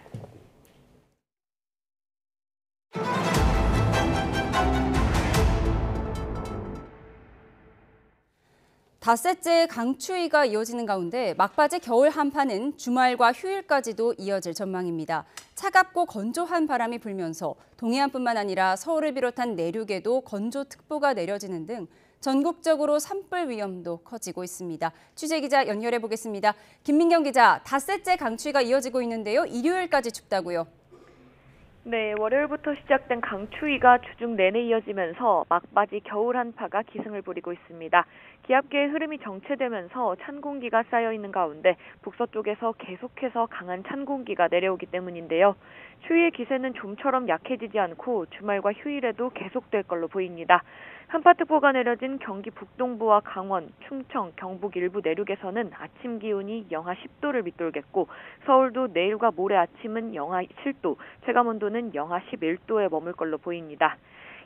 닷새째 강추위가 이어지는 가운데 막바지 겨울 한파는 주말과 휴일까지도 이어질 전망입니다. 차갑고 건조한 바람이 불면서 동해안뿐만 아니라 서울을 비롯한 내륙에도 건조특보가 내려지는 등 전국적으로 산불 위험도 커지고 있습니다. 취재기자 연결해 보겠습니다. 김민경 기자, 닷새째 강추위가 이어지고 있는데요. 일요일까지 춥다고요? 네, 월요일부터 시작된 강추위가 주중 내내 이어지면서 막바지 겨울 한파가 기승을 부리고 있습니다. 기압계의 흐름이 정체되면서 찬 공기가 쌓여있는 가운데 북서쪽에서 계속해서 강한 찬 공기가 내려오기 때문인데요. 추위의 기세는 좀처럼 약해지지 않고 주말과 휴일에도 계속될 걸로 보입니다. 한파특보가 내려진 경기 북동부와 강원, 충청, 경북 일부 내륙에서는 아침 기온이 영하 10도를 밑돌겠고 서울도 내일과 모레 아침은 영하 7도, 체감온도는 영하 11도에 머물 걸로 보입니다.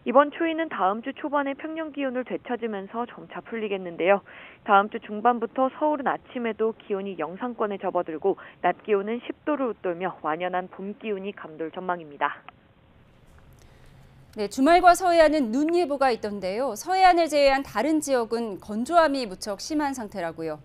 이번 추위는 다음 주 초반에 평년 기온을 되찾으면서 점차 풀리겠는데요. 다음 주 중반부터 서울은 아침에도 기온이 영상권에 접어들고 낮 기온은 10도를 웃돌며 완연한 봄 기운이 감돌 전망입니다. 네, 주말과 서해안은 눈 예보가 있던데요. 서해안을 제외한 다른 지역은 건조함이 무척 심한 상태라고요.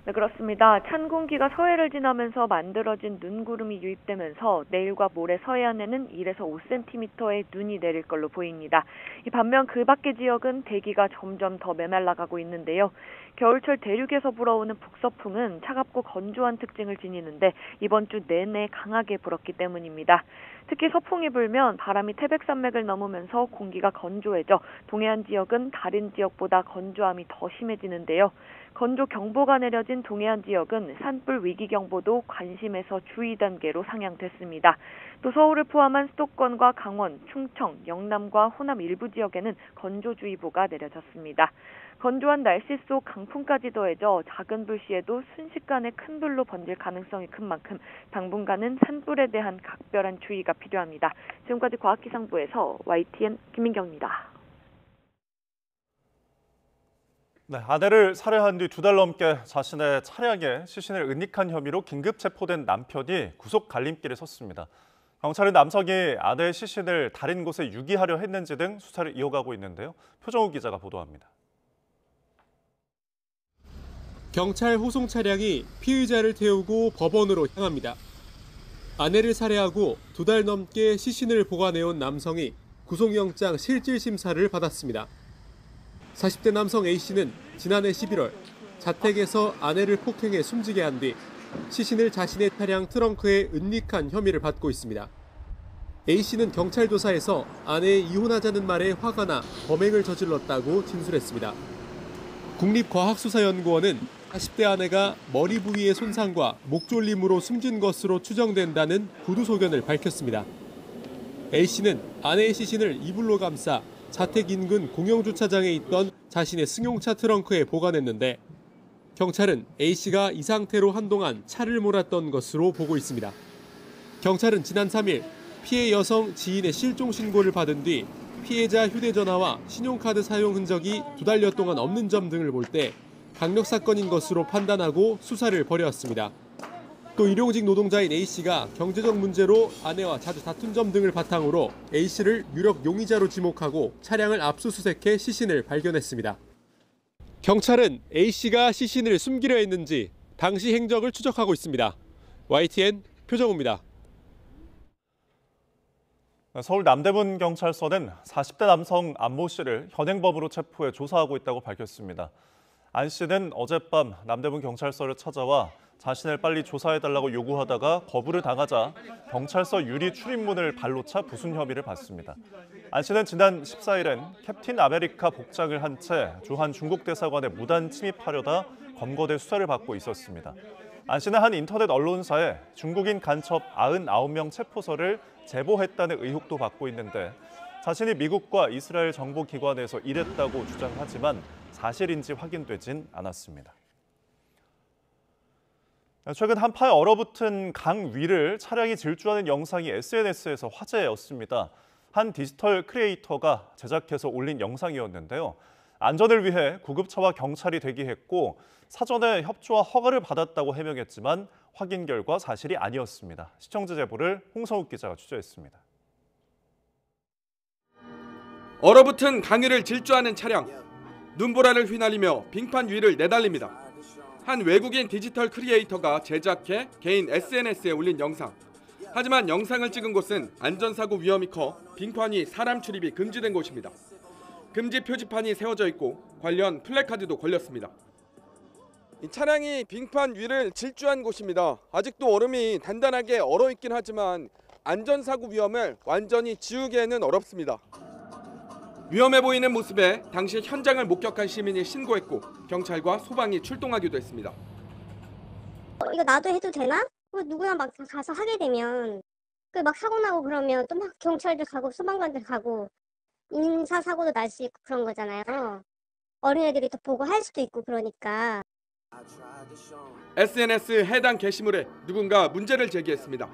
네, 그렇습니다. 찬 공기가 서해를 지나면서 만들어진 눈구름이 유입되면서 내일과 모레 서해안에는 1에서 5cm의 눈이 내릴 걸로 보입니다. 반면 그 밖의 지역은 대기가 점점 더 메말라가고 있는데요. 겨울철 대륙에서 불어오는 북서풍은 차갑고 건조한 특징을 지니는데 이번 주 내내 강하게 불었기 때문입니다. 특히 서풍이 불면 바람이 태백산맥을 넘으면서 공기가 건조해져 동해안 지역은 다른 지역보다 건조함이 더 심해지는데요. 건조경보가 내려진 동해안 지역은 산불 위기경보도 관심에서 주의 단계로 상향됐습니다. 또 서울을 포함한 수도권과 강원, 충청, 영남과 호남 일부 지역에는 건조주의보가 내려졌습니다. 건조한 날씨 속 강풍까지 더해져 작은 불씨에도 순식간에 큰 불로 번질 가능성이 큰 만큼 당분간은 산불에 대한 각별한 주의가 필요합니다. 지금까지 과학기상부에서 YTN 김민경입니다. 네, 아내를 살해한 뒤 2달 넘게 자신의 차량에 시신을 은닉한 혐의로 긴급 체포된 남편이 구속 갈림길에 섰습니다. 경찰은 남성이 아내의 시신을 다른 곳에 유기하려 했는지 등 수사를 이어가고 있는데요. 표정우 기자가 보도합니다. 경찰 호송 차량이 피의자를 태우고 법원으로 향합니다. 아내를 살해하고 2달 넘게 시신을 보관해온 남성이 구속영장 실질심사를 받았습니다. 40대 남성 A씨는 지난해 11월 자택에서 아내를 폭행해 숨지게 한 뒤 시신을 자신의 차량 트렁크에 은닉한 혐의를 받고 있습니다. A씨는 경찰 조사에서 아내의 이혼하자는 말에 화가 나 범행을 저질렀다고 진술했습니다. 국립과학수사연구원은 40대 아내가 머리 부위의 손상과 목 졸림으로 숨진 것으로 추정된다는 구두 소견을 밝혔습니다. A씨는 아내의 시신을 이불로 감싸 자택 인근 공영주차장에 있던 자신의 승용차 트렁크에 보관했는데 경찰은 A씨가 이 상태로 한동안 차를 몰았던 것으로 보고 있습니다. 경찰은 지난 3일 피해 여성 지인의 실종 신고를 받은 뒤 피해자 휴대전화와 신용카드 사용 흔적이 2달여 동안 없는 점 등을 볼 때 강력 사건인 것으로 판단하고 수사를 벌여왔습니다. 또 일용직 노동자인 A씨가 경제적 문제로 아내와 자주 다툰 점 등을 바탕으로 A씨를 유력 용의자로 지목하고 차량을 압수수색해 시신을 발견했습니다. 경찰은 A씨가 시신을 숨기려 했는지 당시 행적을 추적하고 있습니다. YTN 표정우입니다. 서울 남대문 경찰서는 40대 남성 안모 씨를 현행범으로 체포해 조사하고 있다고 밝혔습니다. 안 씨는 어젯밤 남대문 경찰서를 찾아와 자신을 빨리 조사해달라고 요구하다가 거부를 당하자 경찰서 유리 출입문을 발로 차 부순 혐의를 받습니다. 안 씨는 지난 14일엔 캡틴 아메리카 복장을 한 채 주한 중국 대사관에 무단 침입하려다 검거돼 수사를 받고 있었습니다. 안 씨는 한 인터넷 언론사에 중국인 간첩 99명 체포서를 제보했다는 의혹도 받고 있는데 자신이 미국과 이스라엘 정보기관에서 일했다고 주장하지만 사실인지 확인되진 않았습니다. 최근 한파에 얼어붙은 강 위를 차량이 질주하는 영상이 SNS에서 화제였습니다. 한 디지털 크리에이터가 제작해서 올린 영상이었는데요. 안전을 위해 구급차와 경찰이 대기했고 사전에 협조와 허가를 받았다고 해명했지만 확인 결과 사실이 아니었습니다. 시청자 제보를 홍성욱 기자가 취재했습니다. 얼어붙은 강위를 질주하는 차량, 눈보라를 휘날리며 빙판 위를 내달립니다. 한 외국인 디지털 크리에이터가 제작해 개인 SNS에 올린 영상. 하지만 영상을 찍은 곳은 안전사고 위험이 커 빙판 위 사람 출입이 금지된 곳입니다. 금지 표지판이 세워져 있고 관련 플래카드도 걸렸습니다. 이 차량이 빙판 위를 질주한 곳입니다. 아직도 얼음이 단단하게 얼어있긴 하지만 안전사고 위험을 완전히 지우기에는 어렵습니다. 위험해 보이는 모습에 당시 현장을 목격한 시민이 신고했고 경찰과 소방이 출동하기도 했습니다. 이거 나도 해도 되나? 누구나 막 가서 하게 되면 막 사고 나고 그러면 또 막 경찰들 가고 소방관들 가고 인사사고도 날 수 있고 그런 거잖아요. 어린애들이 또 보고 할 수도 있고 그러니까. SNS 해당 게시물에 누군가 문제를 제기했습니다.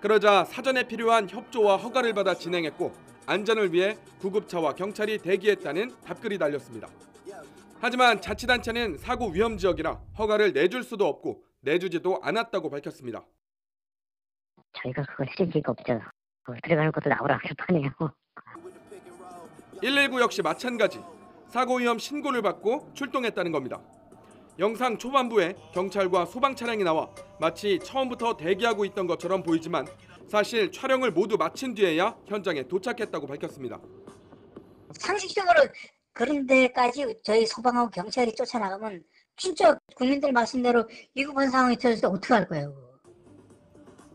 그러자 사전에 필요한 협조와 허가를 받아 진행했고 안전을 위해 구급차와 경찰이 대기했다는 답글이 달렸습니다. 하지만 자치단체는 사고 위험 지역이라 허가를 내줄 수도 없고 내주지도 않았다고 밝혔습니다. 저희가 그걸 해줄 리가 없죠. 들어가는 것도 나오라고 할 판이에요. 119 역시 마찬가지. 사고 위험 신고를 받고 출동했다는 겁니다. 영상 초반부에 경찰과 소방 차량이 나와 마치 처음부터 대기하고 있던 것처럼 보이지만 사실 촬영을 모두 마친 뒤에야 현장에 도착했다고 밝혔습니다. 상식적으로 그런 데까지 저희 소방하고 경찰이 쫓아나가면 진짜 국민들 말씀대로 위급한 상황이 터졌을 때 어떻게 할 거예요?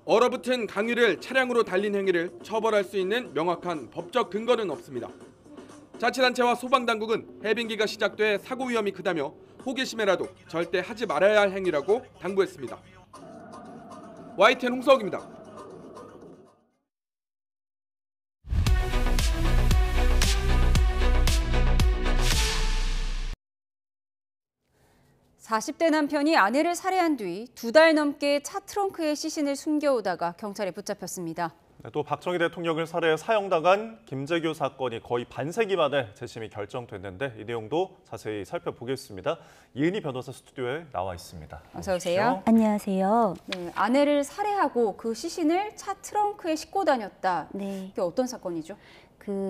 얼어붙은 강위를 차량으로 달린 행위를 처벌할 수 있는 명확한 법적 근거는 없습니다. 자치단체와 소방당국은 해빙기가 시작돼 사고 위험이 크다며 호기심에라도 절대 하지 말아야 할 행위라고 당부했습니다. YTN 홍석입니다. (40대) 남편이 아내를 살해한 뒤 2달 넘게 차 트렁크에 시신을 숨겨오다가 경찰에 붙잡혔습니다. 또 박정희 대통령을 살해해 사형당한 김재규 사건이 거의 반세기 만에 재심이 결정됐는데 이 내용도 자세히 살펴보겠습니다. 이은희 변호사 스튜디오에 나와 있습니다. 어서 오세요. 안녕하세요. 네, 아내를 살해하고 그 시신을 차 트렁크에 싣고 다녔다. 네. 이게 어떤 사건이죠?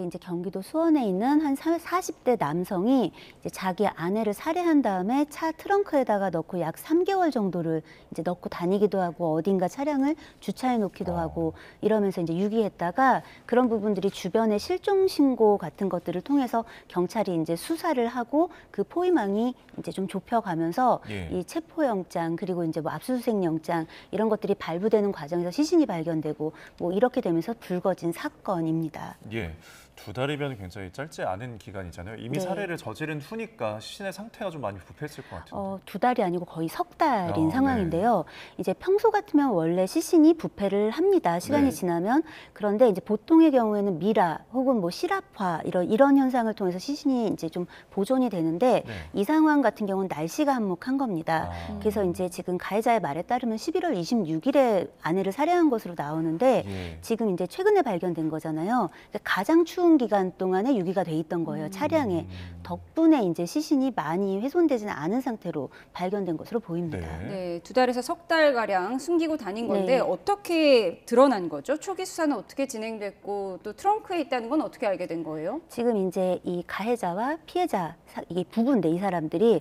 이제 경기도 수원에 있는 한 40대 남성이 이제 자기 아내를 살해한 다음에 차 트렁크에다가 넣고 약 3개월 정도를 이제 넣고 다니기도 하고 어딘가 차량을 주차해 놓기도 하고 이러면서 이제 유기했다가 그런 부분들이 주변에 실종 신고 같은 것들을 통해서 경찰이 이제 수사를 하고 그 포위망이 이제 좀 좁혀가면서 이 체포영장 그리고 이제 뭐 압수수색 영장 이런 것들이 발부되는 과정에서 시신이 발견되고 뭐 이렇게 되면서 불거진 사건입니다. 예. 2달이면 굉장히 짧지 않은 기간이잖아요. 이미 네. 살해를 저지른 후니까 시신의 상태가 좀 많이 부패했을 것 같은데. 2달이 아니고 거의 석 달인 네. 상황인데요. 이제 평소 같으면 원래 시신이 부패를 합니다. 시간이 네. 지나면. 그런데 이제 보통의 경우에는 미라 혹은 뭐 실압화 이런 현상을 통해서 시신이 이제 좀 보존이 되는데 이 상황 같은 경우는 날씨가 한몫한 겁니다. 그래서 이제 지금 가해자의 말에 따르면 11월 26일에 아내를 살해한 것으로 나오는데 지금 이제 최근에 발견된 거잖아요. 그러니까 가장 추운 기간 동안에 유기가 돼 있던 거예요. 차량에. 덕분에 이제 시신이 많이 훼손되지는 않은 상태로 발견된 것으로 보입니다. 네, 2달에서 석 달가량 숨기고 다닌 건데 네. 어떻게 드러난 거죠? 초기 수사는 어떻게 진행됐고 또 트렁크에 있다는 건 어떻게 알게 된 거예요? 지금 이제 이 가해자와 피해자 이게 부부인데 이 사람들이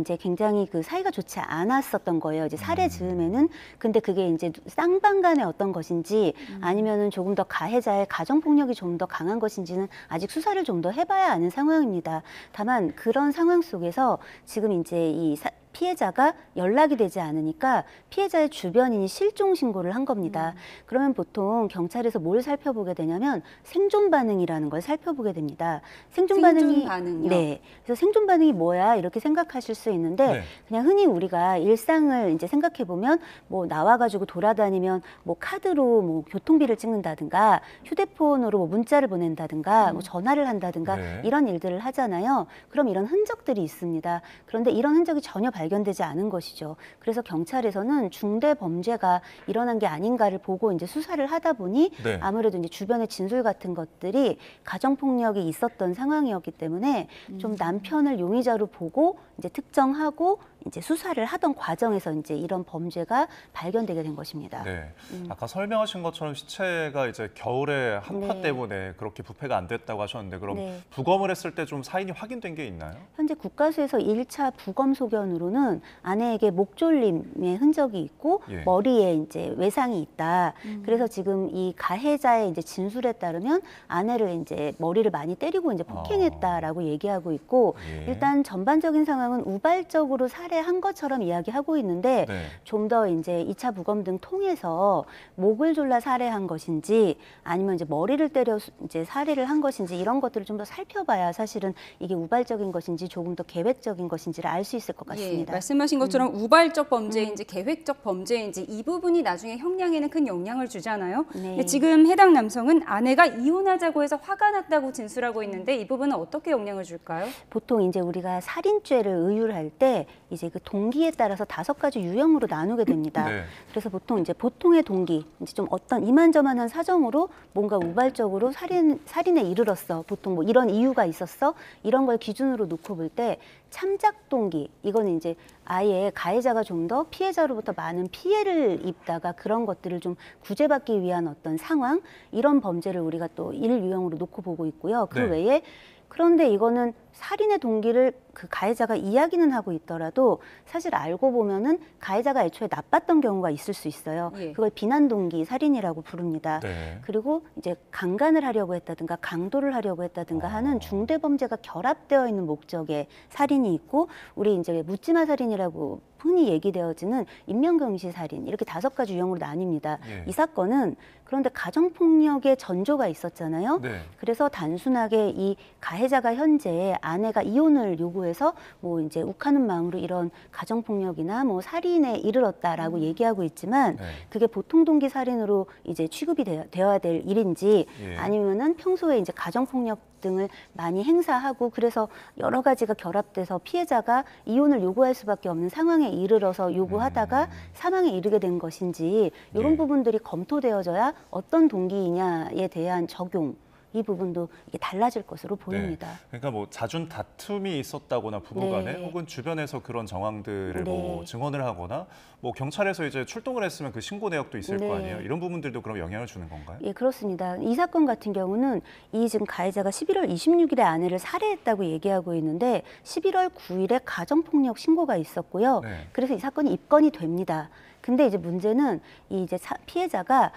이제 굉장히 그 사이가 좋지 않았었던 거예요. 이제 살해 즈음에는. 근데 그게 이제 쌍방 간의 어떤 것인지 아니면은 조금 더 가해자의 가정 폭력이 좀 더 강한 것인지는 아직 수사를 좀 더 해봐야 아는 상황입니다. 다만 그런 상황 속에서 지금 이제 이 피해자가 연락이 되지 않으니까 피해자의 주변인이 실종 신고를 한 겁니다. 그러면 보통 경찰에서 뭘 살펴보게 되냐면 생존 반응이라는 걸 살펴보게 됩니다. 생존 반응이요? 네. 그래서 생존 반응이 뭐야 이렇게 생각하실 수 있는데 그냥 흔히 우리가 일상을 이제 생각해 보면 뭐 나와가지고 돌아다니면 뭐 카드로 뭐 교통비를 찍는다든가 휴대폰으로 뭐 문자를 보낸다든가 뭐 전화를 한다든가 이런 일들을 하잖아요. 그럼 이런 흔적들이 있습니다. 그런데 이런 흔적이 전혀 발견되지 않은 것이죠. 그래서 경찰에서는 중대 범죄가 일어난 게 아닌가를 보고 이제 수사를 하다 보니 아무래도 이제 주변의 진술 같은 것들이 가정 폭력이 있었던 상황이었기 때문에 좀 남편을 용의자로 보고 이제 특정하고 이제 수사를 하던 과정에서 이제 이런 범죄가 발견되게 된 것입니다. 네. 아까 설명하신 것처럼 시체가 이제 겨울에 한파 때문에 그렇게 부패가 안 됐다고 하셨는데 그럼 부검을 했을 때 좀 사인이 확인된 게 있나요? 현재 국가수에서 1차 부검 소견으로는 아내에게 목졸림의 흔적이 있고 머리에 이제 외상이 있다. 그래서 지금 이 가해자의 이제 진술에 따르면 아내를 이제 머리를 많이 때리고 이제 폭행했다라고 얘기하고 있고 일단 전반적인 상황은 우발적으로 살해한 것처럼 이야기하고 있는데 좀 더 이제 2차 부검 등 통해서 목을 졸라 살해한 것인지 아니면 이제 머리를 때려 이제 살해를 한 것인지 이런 것들을 좀 더 살펴봐야 사실은 이게 우발적인 것인지 조금 더 계획적인 것인지를 알 수 있을 것 같습니다. 말씀하신 것처럼 우발적 범죄인지 계획적 범죄인지 이 부분이 나중에 형량에는 큰 영향을 주잖아요. 근데 지금 해당 남성은 아내가 이혼하자고 해서 화가 났다고 진술하고 있는데 이 부분은 어떻게 영향을 줄까요? 보통 이제 우리가 살인죄를 의율할 때 이제 그 동기에 따라서 5가지 유형으로 나누게 됩니다. 그래서 보통 이제 보통의 동기, 이제 좀 어떤 이만저만한 사정으로 뭔가 우발적으로 살인에 이르렀어. 보통 뭐 이런 이유가 있었어. 이런 걸 기준으로 놓고 볼 때 참작 동기, 이거는 이제 아예 가해자가 좀 더 피해자로부터 많은 피해를 입다가 그런 것들을 좀 구제받기 위한 어떤 상황, 이런 범죄를 우리가 또 1유형으로 놓고 보고 있고요. 그 외에 그런데 이거는 살인의 동기를 그 가해자가 이야기는 하고 있더라도 사실 알고 보면은 가해자가 애초에 나빴던 경우가 있을 수 있어요. 그걸 비난 동기 살인이라고 부릅니다. 그리고 이제 강간을 하려고 했다든가 강도를 하려고 했다든가 하는 중대 범죄가 결합되어 있는 목적의 살인이 있고 우리 이제 묻지마 살인이라고 흔히 얘기되어지는 인명경시 살인 이렇게 5가지 유형으로 나뉩니다. 이 사건은 그런데 가정폭력의 전조가 있었잖아요. 그래서 단순하게 이 가해자가 현재 아내가 이혼을 요구해서 뭐 이제 욱하는 마음으로 이런 가정폭력이나 뭐 살인에 이르렀다라고 얘기하고 있지만 그게 보통 동기 살인으로 이제 취급이 되어야 될 일인지 아니면은 평소에 이제 가정폭력 등을 많이 행사하고 그래서 여러 가지가 결합돼서 피해자가 이혼을 요구할 수밖에 없는 상황에 이르러서 요구하다가 사망에 이르게 된 것인지 이런 부분들이 검토되어져야 어떤 동기이냐에 대한 적용 이 부분도 이게 달라질 것으로 보입니다. 네. 그러니까 뭐 잦은 다툼이 있었다거나 부부간에 혹은 주변에서 그런 정황들을 뭐 증언을 하거나 뭐 경찰에서 이제 출동을 했으면 그 신고 내역도 있을 거 아니에요. 이런 부분들도 그럼 영향을 주는 건가요? 예, 그렇습니다. 이 사건 같은 경우는 이 지금 가해자가 11월 26일에 아내를 살해했다고 얘기하고 있는데 11월 9일에 가정폭력 신고가 있었고요. 그래서 이 사건이 입건이 됩니다. 근데 이제 문제는 이 이제 피해자가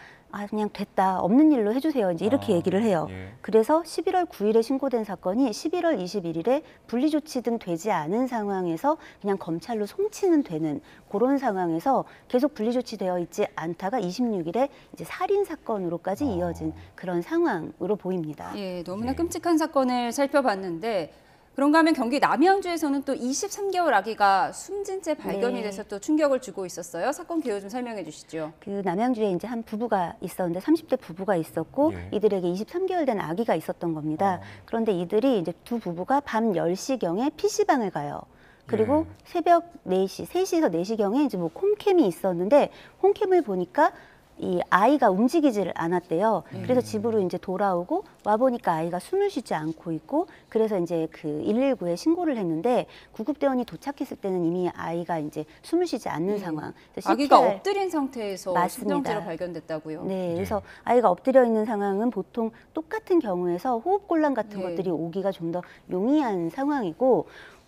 그냥 됐다. 없는 일로 해주세요. 이제 이렇게 얘기를 해요. 그래서 11월 9일에 신고된 사건이 11월 21일에 분리조치 등 되지 않은 상황에서 그냥 검찰로 송치는 되는 그런 상황에서 계속 분리조치되어 있지 않다가 26일에 이제 살인 사건으로까지 이어진 그런 상황으로 보입니다. 예, 너무나 끔찍한 사건을 살펴봤는데 그런가 하면 경기 남양주에서는 또 23개월 아기가 숨진 채 발견이 돼서 또 충격을 주고 있었어요. 사건 개요 좀 설명해 주시죠. 그 남양주에 이제 한 부부가 있었는데 30대 부부가 있었고 이들에게 23개월 된 아기가 있었던 겁니다. 그런데 이들이 이제 두 부부가 밤 10시경에 PC방을 가요. 그리고 새벽 4시, 3시에서 4시경에 이제 뭐 홈캠이 있었는데 홈캠을 보니까 이 아이가 움직이지를 않았대요. 그래서 집으로 이제 돌아오고 와 보니까 아이가 숨을 쉬지 않고 있고 그래서 이제 그 119에 신고를 했는데 구급대원이 도착했을 때는 이미 아이가 이제 숨을 쉬지 않는 상황. 아기가 엎드린 상태에서 맞습니다. 심정지로 발견됐다고요. 네, 그래서 아이가 엎드려 있는 상황은 보통 똑같은 경우에서 호흡곤란 같은 것들이 오기가 좀 더 용이한 상황이고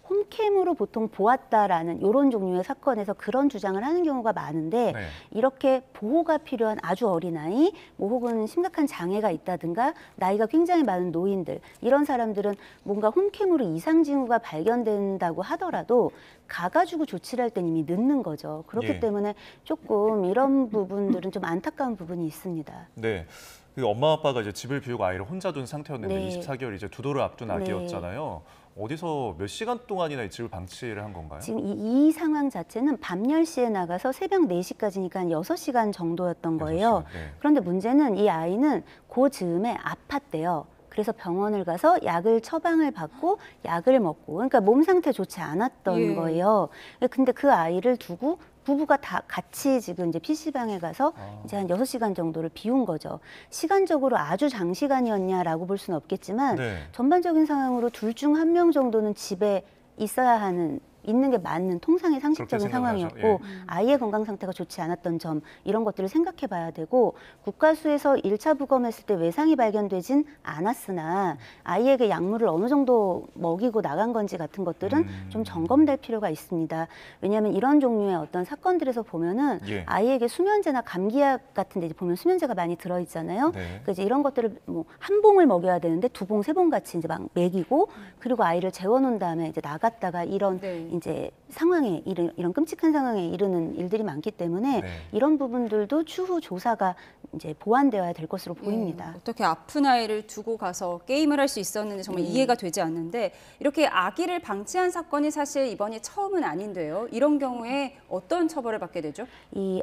홈캠으로 보통 보았다라는 이런 종류의 사건에서 그런 주장을 하는 경우가 많은데 이렇게 보호가 필요한 아주 어린아이 뭐 혹은 심각한 장애가 있다든가 나이가 굉장히 많은 노인들 이런 사람들은 뭔가 홈캠으로 이상 징후가 발견된다고 하더라도 가가지고 조치를 할 땐 이미 늦는 거죠. 그렇기 때문에 조금 이런 부분들은 좀 안타까운 부분이 있습니다. 네. 그 엄마 아빠가 이제 집을 비우고 아이를 혼자 둔 상태였는데 24개월 이제 두 돌을 앞둔 아기였잖아요. 어디서 몇 시간 동안이나 이 집을 방치를 한 건가요? 지금 이 상황 자체는 밤 10시에 나가서 새벽 4시까지니까 한 6시간 정도였던 거예요. 그런데 문제는 이 아이는 그 즈음에 아팠대요. 그래서 병원을 가서 약을 처방을 받고 약을 먹고 그러니까 몸 상태 좋지 않았던 거예요. 근데 그 아이를 두고 부부가 다 같이 지금 이제 PC방에 가서 이제 한 6시간 정도를 비운 거죠. 시간적으로 아주 장시간이었냐라고 볼 수는 없겠지만 전반적인 상황으로 둘 중 한 명 정도는 집에 있어야 하는 있는 게 맞는 통상의 상식적인 상황이었고 아이의 건강 상태가 좋지 않았던 점 이런 것들을 생각해 봐야 되고 국가수에서 1차 부검했을 때 외상이 발견되진 않았으나 아이에게 약물을 어느 정도 먹이고 나간 건지 같은 것들은 좀 점검될 필요가 있습니다. 왜냐하면 이런 종류의 어떤 사건들에서 보면은 아이에게 수면제나 감기약 같은 데 보면 수면제가 많이 들어있잖아요. 그래서 이런 것들을 뭐 한 봉을 먹여야 되는데 2봉, 3봉 같이 이제 막 먹이고 그리고 아이를 재워놓은 다음에 이제 나갔다가 이런 이제 상황에 이런 끔찍한 상황에 이르는 일들이 많기 때문에 이런 부분들도 추후 조사가 이제 보완되어야 될 것으로 보입니다. 어떻게 아픈 아이를 두고 가서 게임을 할 수 있었는지 정말 이해가 되지 않는데 이렇게 아기를 방치한 사건이 사실 이번이 처음은 아닌데요. 이런 경우에 어떤 처벌을 받게 되죠? 이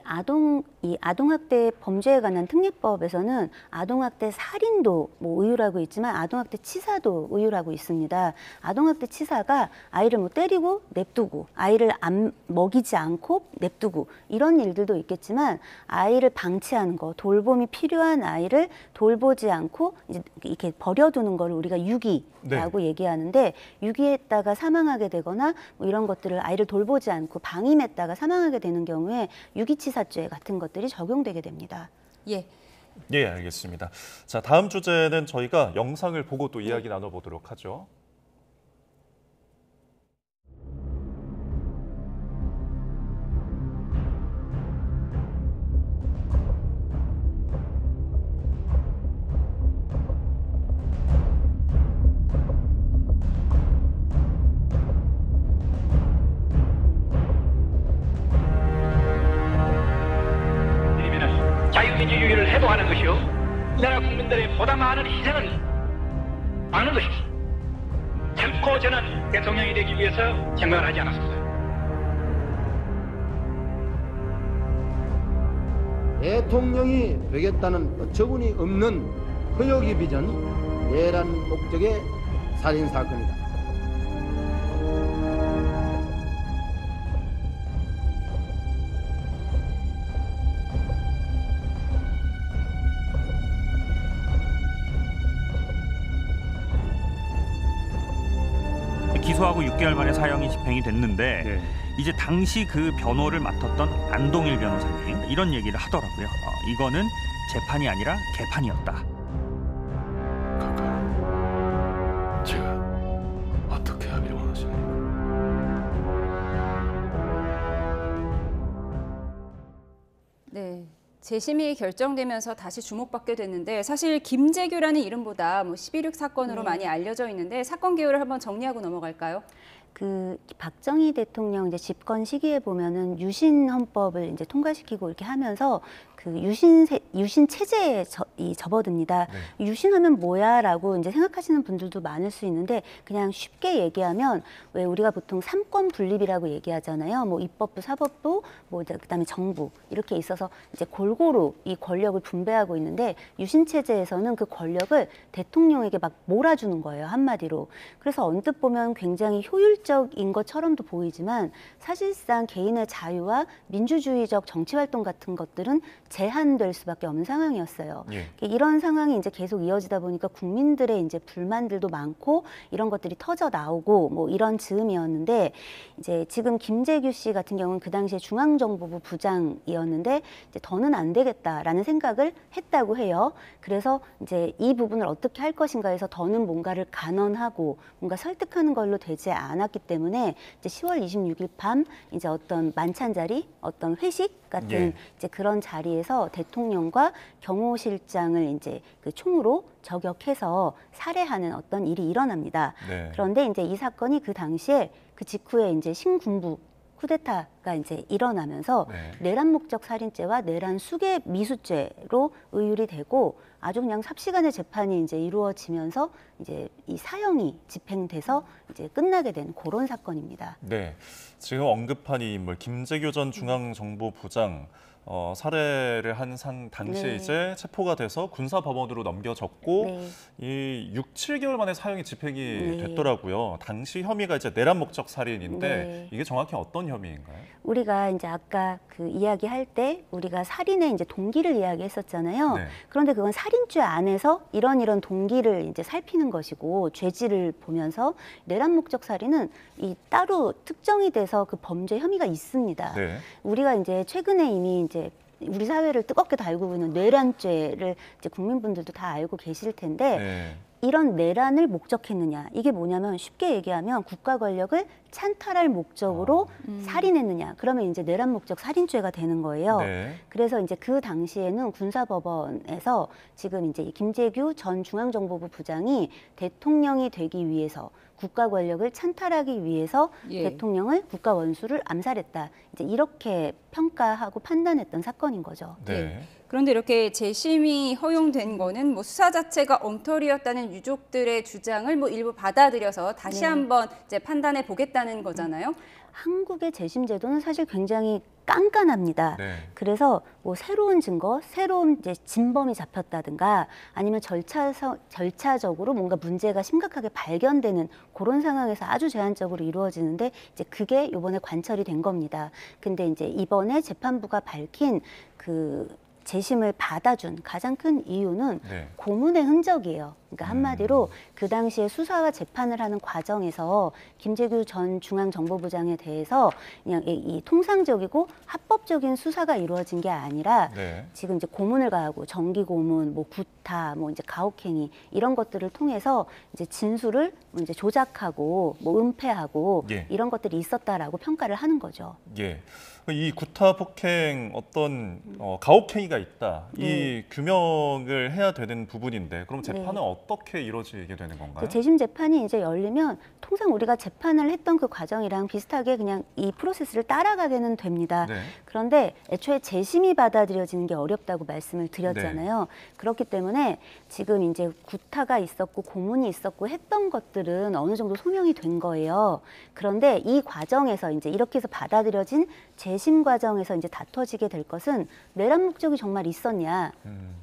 아동학대 범죄에 관한 특례법에서는 아동학대 살인도 뭐 의유라고 있지만 아동학대 치사도 의유라고 있습니다. 아동학대 치사가 아이를 뭐 때리고 냅두고 아이를 안 먹이지 않고 냅두고 이런 일들도 있겠지만 아이를 방치하는 거, 돌봄이 필요한 아이를 돌보지 않고 이제 이렇게 버려두는 걸 우리가 유기라고 얘기하는데 유기했다가 사망하게 되거나 뭐 이런 것들을 아이를 돌보지 않고 방임했다가 사망하게 되는 경우에 유기치사죄 같은 것들이 적용되게 됩니다. 예, 알겠습니다. 자, 다음 주제는 저희가 영상을 보고 또 이야기 나눠보도록 하죠. 자유민주주의를 해독하는 것이요 이 나라 국민들의 보다 많은 희생을 막는 것입니다. 결코 저는 대통령이 되기 위해서 생각을 하지 않았습니다. 대통령이 되겠다는 어처구니 없는 허역이 빚은 내란 목적의 살인사건이다. 기소하고 6개월 만에 사형이 집행이 됐는데 이제 당시 그 변호를 맡았던 안동일 변호사님 이런 얘기를 하더라고요. 이거는 재판이 아니라 개판이었다. 제가 어떻게 하기를 원하십니까? 네. 재심이 결정되면서 다시 주목받게 됐는데 사실 김재규라는 이름보다 11.6 사건으로 많이 알려져 있는데 사건 개요를 한번 정리하고 넘어갈까요? 그 박정희 대통령 이제 집권 시기에 보면은 유신 헌법을 이제 통과시키고 이렇게 하면서 그 유신 체제에 접어듭니다. 유신하면 뭐야라고 이제 생각하시는 분들도 많을 수 있는데 그냥 쉽게 얘기하면 왜 우리가 보통 삼권 분립이라고 얘기하잖아요. 뭐 입법부, 사법부, 뭐 그다음에 정부 이렇게 있어서 이제 골고루 이 권력을 분배하고 있는데 유신 체제에서는 그 권력을 대통령에게 막 몰아주는 거예요. 한마디로. 그래서 언뜻 보면 굉장히 효율적인 것처럼도 보이지만 사실상 개인의 자유와 민주주의적 정치 활동 같은 것들은 제한될 수밖에 없는 상황이었어요. 이런 상황이 이제 계속 이어지다 보니까 국민들의 이제 불만들도 많고 이런 것들이 터져 나오고 뭐 이런 즈음이었는데 이제 지금 김재규 씨 같은 경우는 그 당시에 중앙정보부 부장이었는데 이제 더는 안 되겠다라는 생각을 했다고 해요. 그래서 이제 이 부분을 어떻게 할 것인가 해서 더는 뭔가를 간언하고 뭔가 설득하는 걸로 되지 않았기 때문에 이제 10월 26일 밤 이제 어떤 만찬 자리, 어떤 회식 같은 이제 그런 자리에서 대통령과 경호실장을 이제 그 총으로 저격해서 살해하는 어떤 일이 일어납니다. 그런데 이제 이 사건이 그 당시에 그 직후에 이제 신군부 쿠데타가 이제 일어나면서 내란 목적 살인죄와 내란 수계 미수죄로 의율이 되고 아주 그냥 삽시간의 재판이 이제 이루어지면서 이제 이 사형이 집행돼서 이제 끝나게 된 그런 사건입니다. 네, 지금 언급한 이 인물 김재규 전 중앙정보부장 살해를 한 당시에 이제 체포가 돼서 군사법원으로 넘겨졌고 이 7개월 만에 사형이 집행이 됐더라고요. 당시 혐의가 이제 내란 목적 살인인데 이게 정확히 어떤 혐의인가요? 우리가 이제 아까 그 이야기할 때 우리가 살인의 이제 동기를 이야기했었잖아요. 그런데 그건 살인죄 안에서 이런 동기를 이제 살피는 것이고 죄질을 보면서 내란 목적 살인은 이 따로 특정이 돼서 그 범죄 혐의가 있습니다. 우리가 이제 최근에 이미 이제 우리 사회를 뜨겁게 달구고 있는 내란죄를 이제 국민분들도 다 알고 계실 텐데 이런 내란을 목적했느냐 이게 뭐냐면 쉽게 얘기하면 국가 권력을 찬탈할 목적으로 살인했느냐 그러면 이제 내란 목적 살인죄가 되는 거예요. 그래서 이제 그 당시에는 군사법원에서 지금 이제 김재규 전 중앙정보부 부장이 대통령이 되기 위해서 국가 권력을 찬탈하기 위해서 대통령을 국가 원수를 암살했다. 이제 이렇게 평가하고 판단했던 사건인 거죠. 그런데 이렇게 재심이 허용된 거는 뭐 수사 자체가 엉터리였다는 유족들의 주장을 뭐 일부 받아들여서 다시 한번 이제 판단해 보겠다는 거잖아요. 한국의 재심 제도는 사실 굉장히 깐깐합니다. 그래서 뭐 새로운 증거, 새로운 이제 진범이 잡혔다든가 아니면 절차적으로 뭔가 문제가 심각하게 발견되는 그런 상황에서 아주 제한적으로 이루어지는데 이제 그게 이번에 관철이 된 겁니다. 근데 이제 이번에 재판부가 밝힌 그 재심을 받아준 가장 큰 이유는 고문의 흔적이에요. 그러니까 한마디로 그 당시에 수사와 재판을 하는 과정에서 김재규 전 중앙정보부장에 대해서 그냥 이 통상적이고 합법적인 수사가 이루어진 게 아니라 지금 이제 고문을 가하고 정기 고문, 뭐 구타, 뭐 이제 가혹행위 이런 것들을 통해서 이제 진술을 이제 조작하고 뭐 은폐하고 이런 것들이 있었다라고 평가를 하는 거죠. 이 구타 폭행 어떤 가혹행위가 있다. 이 규명을 해야 되는 부분인데 그럼 재판은 어떻게 이루어지게 되는 건가요? 재심 재판이 이제 열리면 통상 우리가 재판을 했던 그 과정이랑 비슷하게 그냥 이 프로세스를 따라가게는 됩니다. 그런데 애초에 재심이 받아들여지는 게 어렵다고 말씀을 드렸잖아요. 그렇기 때문에 지금 이제 구타가 있었고 고문이 있었고 했던 것들은 어느 정도 소명이 된 거예요. 그런데 이 과정에서 이제 이렇게 해서 받아들여진 재심 과정에서 이제 다퉈지게 될 것은 내란 목적이 정말 있었냐,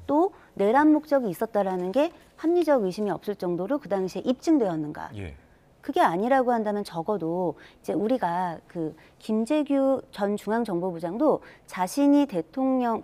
또 내란 목적이 있었다라는 게 합리적 의심이 없을 정도로 그 당시에 입증되었는가. 그게 아니라고 한다면 적어도 이제 우리가 그 김재규 전 중앙정보부장도 자신이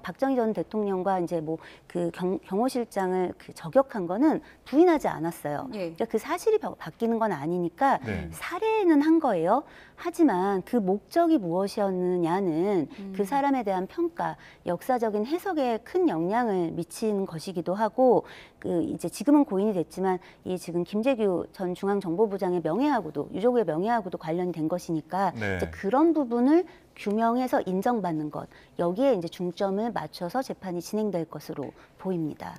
박정희 전 대통령과 이제 뭐 그 경호실장을 그 저격한 거는 부인하지 않았어요. 그러니까 그 사실이 바뀌는 건 아니니까 살해는 한 거예요. 하지만 그 목적이 무엇이었느냐는 그 사람에 대한 평가, 역사적인 해석에 큰 영향을 미친 것이기도 하고, 그 이제 지금은 고인이 됐지만 이 지금 김재규 전 중앙정보부장의 명예하고도, 유족의 명예하고도 관련이 된 것이니까 이제 그런 부분을 규명해서 인정받는 것, 여기에 이제 중점을 맞춰서 재판이 진행될 것으로 보입니다.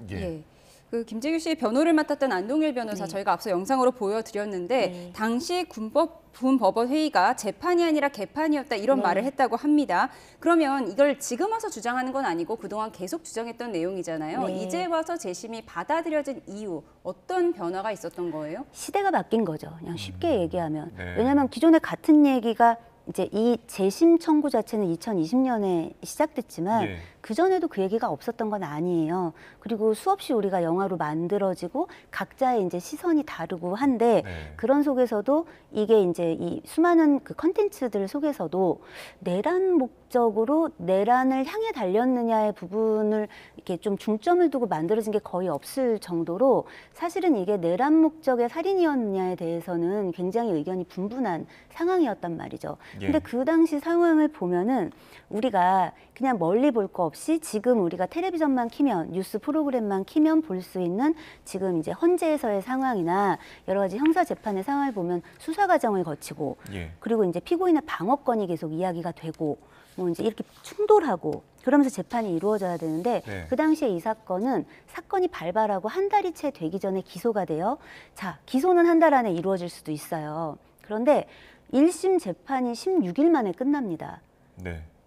그 김재규 씨의 변호를 맡았던 안동일 변호사 저희가 앞서 영상으로 보여드렸는데 당시 군법원 회의가 재판이 아니라 개판이었다 이런 말을 했다고 합니다. 그러면 이걸 지금 와서 주장하는 건 아니고 그동안 계속 주장했던 내용이잖아요. 이제 와서 재심이 받아들여진 이유, 어떤 변화가 있었던 거예요? 시대가 바뀐 거죠. 그냥 쉽게 얘기하면. 왜냐하면 기존에 같은 얘기가 이제 이 재심 청구 자체는 2020년에 시작됐지만 그전에도 그 얘기가 없었던 건 아니에요. 그리고 수없이 우리가 영화로 만들어지고 각자의 이제 시선이 다르고 한데 그런 속에서도 이게 이제 이 수많은 그 컨텐츠들 속에서도 내란 목적으로 내란을 향해 달렸느냐의 부분을 이렇게 좀 중점을 두고 만들어진 게 거의 없을 정도로 사실은 이게 내란 목적의 살인이었느냐에 대해서는 굉장히 의견이 분분한 상황이었단 말이죠. 근데 그 당시 상황을 보면은 우리가 그냥 멀리 볼 거 없이 지금 우리가 텔레비전만 키면, 뉴스 프로그램만 키면 볼 수 있는 지금 이제 헌재에서의 상황이나 여러 가지 형사 재판의 상황을 보면 수사 과정을 거치고 그리고 이제 피고인의 방어권이 계속 이야기가 되고 뭐 이제 이렇게 충돌하고 그러면서 재판이 이루어져야 되는데 그 당시에 이 사건은 사건이 발발하고 한 달이 채 되기 전에 기소가 돼요. 자, 기소는 한 달 안에 이루어질 수도 있어요. 그런데 1심 재판이 16일 만에 끝납니다.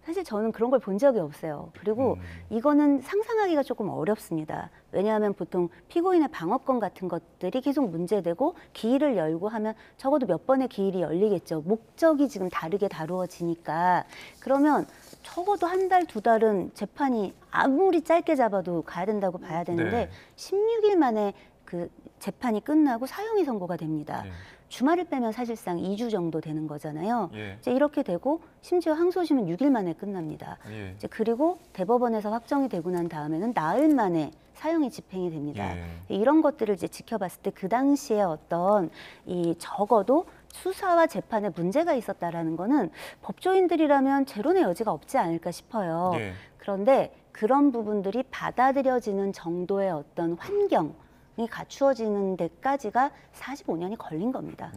사실 저는 그런 걸 본 적이 없어요. 그리고 이거는 상상하기가 조금 어렵습니다. 왜냐하면 보통 피고인의 방어권 같은 것들이 계속 문제되고 기일을 열고 하면 적어도 몇 번의 기일이 열리겠죠. 목적이 지금 다르게 다루어지니까. 그러면 적어도 한 달, 두 달은 재판이 아무리 짧게 잡아도 가야 된다고 봐야 되는데 16일 만에 그 재판이 끝나고 사형이 선고가 됩니다. 주말을 빼면 사실상 2주 정도 되는 거잖아요. 이제 이렇게 되고 심지어 항소심은 6일 만에 끝납니다. 이제 그리고 대법원에서 확정이 되고 난 다음에는 나흘 만에 사형이 집행이 됩니다. 이런 것들을 이제 지켜봤을 때 그 당시에 어떤 이 적어도 수사와 재판에 문제가 있었다라는 거는 법조인들이라면 재론의 여지가 없지 않을까 싶어요. 그런데 그런 부분들이 받아들여지는 정도의 어떤 환경 이 갖추어지는 데까지가 45년이 걸린 겁니다.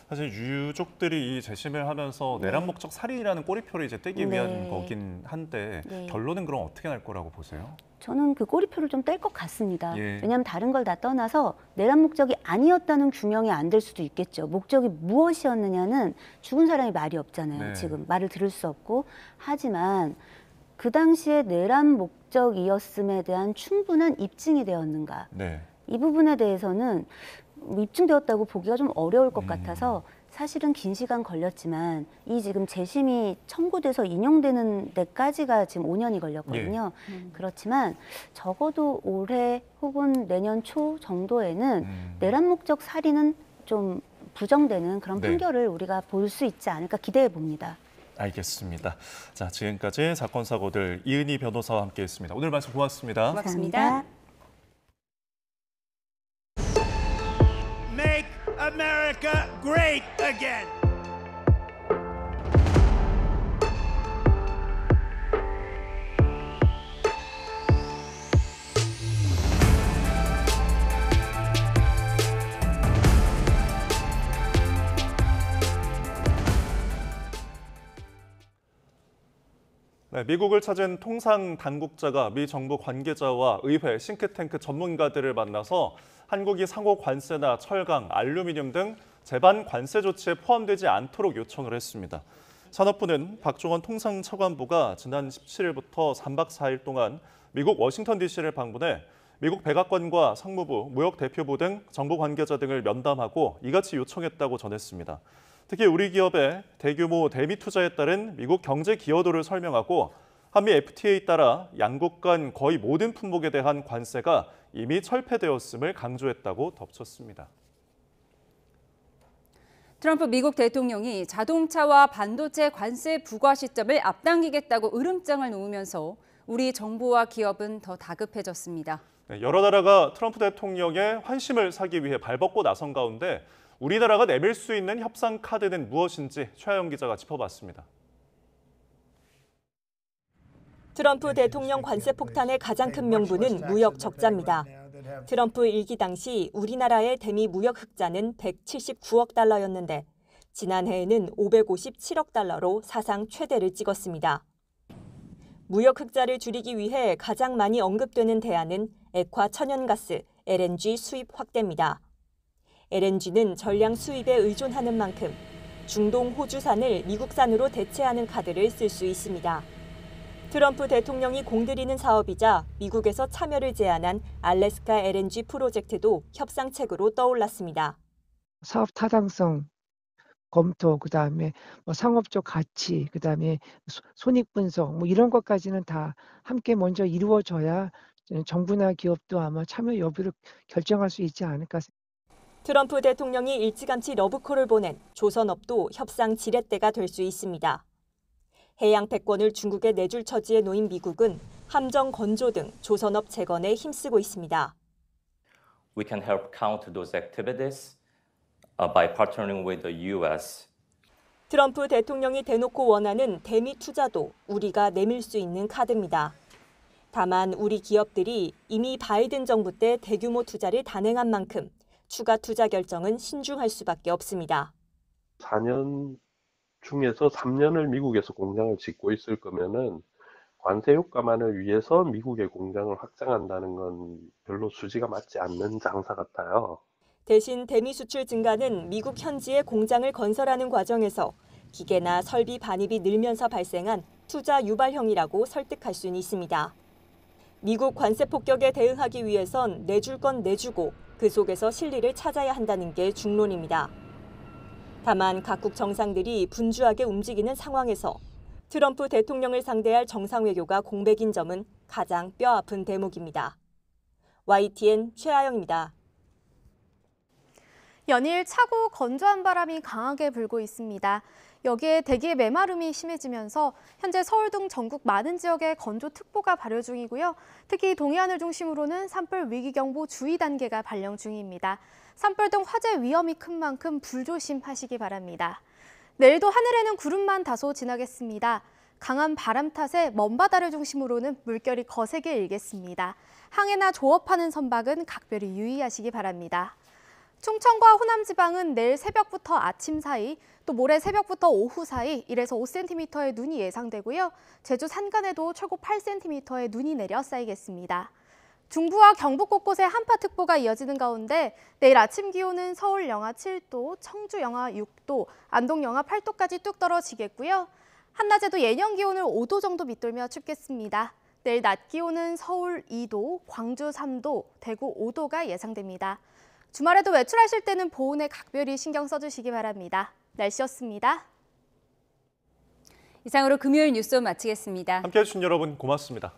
사실 유족들이 이 재심을 하면서 내란 목적 살인이라는 꼬리표를 이제 떼기 위한 거긴 한데 결론은 그럼 어떻게 날 거라고 보세요? 저는 그 꼬리표를 좀 뗄 것 같습니다. 왜냐하면 다른 걸 다 떠나서 내란 목적이 아니었다는 규명이 안 될 수도 있겠죠. 목적이 무엇이었느냐는 죽은 사람이 말이 없잖아요. 지금 말을 들을 수 없고. 하지만 그 당시에 내란 목적이었음에 대한 충분한 입증이 되었는가. 이 부분에 대해서는 입증되었다고 보기가 좀 어려울 것 같아서 사실은 긴 시간 걸렸지만 이 지금 재심이 청구돼서 인용되는 데까지가 지금 5년이 걸렸거든요. 그렇지만 적어도 올해 혹은 내년 초 정도에는 내란 목적 살인은 좀 부정되는 그런 판결을 우리가 볼 수 있지 않을까 기대해 봅니다. 알겠습니다. 자, 지금까지 사건 사고들 이은희 변호사와 함께했습니다. 오늘 말씀 고맙습니다. 고맙습니다. Make America great again. 미국을 찾은 통상 당국자가 미 정부 관계자와 의회, 싱크탱크 전문가들을 만나서 한국이 상호 관세나 철강, 알루미늄 등 제반 관세 조치에 포함되지 않도록 요청을 했습니다. 산업부는 박종원 통상차관보가 지난 17일부터 3박 4일 동안 미국 워싱턴 DC를 방문해 미국 백악관과 상무부, 무역대표부 등 정부 관계자 등을 면담하고 이같이 요청했다고 전했습니다. 특히 우리 기업의 대규모 대미 투자에 따른 미국 경제 기여도를 설명하고 한미 FTA에 따라 양국 간 거의 모든 품목에 대한 관세가 이미 철폐되었음을 강조했다고 덧붙였습니다. 트럼프 미국 대통령이 자동차와 반도체 관세 부과 시점을 앞당기겠다고 으름장을 놓으면서 우리 정부와 기업은 더 다급해졌습니다. 여러 나라가 트럼프 대통령의 환심을 사기 위해 발벗고 나선 가운데 우리나라가 내밀 수 있는 협상 카드는 무엇인지 최하영 기자가 짚어봤습니다. 트럼프 대통령 관세 폭탄의 가장 큰 명분은 무역 적자입니다. 트럼프 일기 당시 우리나라의 대미 무역 흑자는 179억 달러였는데 지난해에는 557억 달러로 사상 최대를 찍었습니다. 무역 흑자를 줄이기 위해 가장 많이 언급되는 대안은 액화 천연가스, LNG 수입 확대입니다. LNG는 전량 수입에 의존하는 만큼 중동 호주산을 미국산으로 대체하는 카드를 쓸 수 있습니다. 트럼프 대통령이 공들이는 사업이자 미국에서 참여를 제안한 알래스카 LNG 프로젝트도 협상책으로 떠올랐습니다. 사업 타당성 검토, 그다음에 상업적 가치, 그다음에 손익 분석 이런 것까지는 다 함께 먼저 이루어져야 정부나 기업도 아마 참여 여부를 결정할 수 있지 않을까. 트럼프 대통령이 일찌감치 러브콜을 보낸 조선업도 협상 지렛대가 될 수 있습니다. 해양 패권을 중국에 내줄 처지에 놓인 미국은 함정 건조 등 조선업 재건에 힘쓰고 있습니다. We can help counter those activities by partnering with the U.S. 트럼프 대통령이 대놓고 원하는 대미 투자도 우리가 내밀 수 있는 카드입니다. 다만 우리 기업들이 이미 바이든 정부 때 대규모 투자를 단행한 만큼 추가 투자 결정은 신중할 수밖에 없습니다. 4년 중에서 3년을 미국에서 공장을 짓고 있을 거면은 관세 효과만을 위해서 미국의 공장을 확장한다는 건 별로 수지가 맞지 않는 장사 같아요. 대신 대미 수출 증가는 미국 현지에 공장을 건설하는 과정에서 기계나 설비 반입이 늘면서 발생한 투자 유발형이라고 설득할 수는 있습니다. 미국 관세 폭격에 대응하기 위해선 내줄 건 내주고 그 속에서 실리를 찾아야 한다는 게 중론입니다. 다만 각국 정상들이 분주하게 움직이는 상황에서 트럼프 대통령을 상대할 정상외교가 공백인 점은 가장 뼈아픈 대목입니다. YTN 최하영입니다. 연일 차고 건조한 바람이 강하게 불고 있습니다. 여기에 대기의 메마름이 심해지면서 현재 서울 등 전국 많은 지역에 건조특보가 발효 중이고요. 특히 동해안을 중심으로는 산불 위기경보 주의 단계가 발령 중입니다. 산불 등 화재 위험이 큰 만큼 불조심하시기 바랍니다. 내일도 하늘에는 구름만 다소 지나겠습니다. 강한 바람 탓에 먼바다를 중심으로는 물결이 거세게 일겠습니다. 항해나 조업하는 선박은 각별히 유의하시기 바랍니다. 충청과 호남 지방은 내일 새벽부터 아침 사이, 또 모레 새벽부터 오후 사이 1에서 5cm의 눈이 예상되고요. 제주 산간에도 최고 8cm의 눈이 내려 쌓이겠습니다. 중부와 경북 곳곳에 한파특보가 이어지는 가운데 내일 아침 기온은 서울 영하 7도, 청주 영하 6도, 안동 영하 8도까지 뚝 떨어지겠고요. 한낮에도 예년 기온을 5도 정도 밑돌며 춥겠습니다. 내일 낮 기온은 서울 2도, 광주 3도, 대구 5도가 예상됩니다. 주말에도 외출하실 때는 보온에 각별히 신경 써주시기 바랍니다. 날씨였습니다. 이상으로 금요일 뉴스 마치겠습니다. 함께해 주신 여러분 고맙습니다.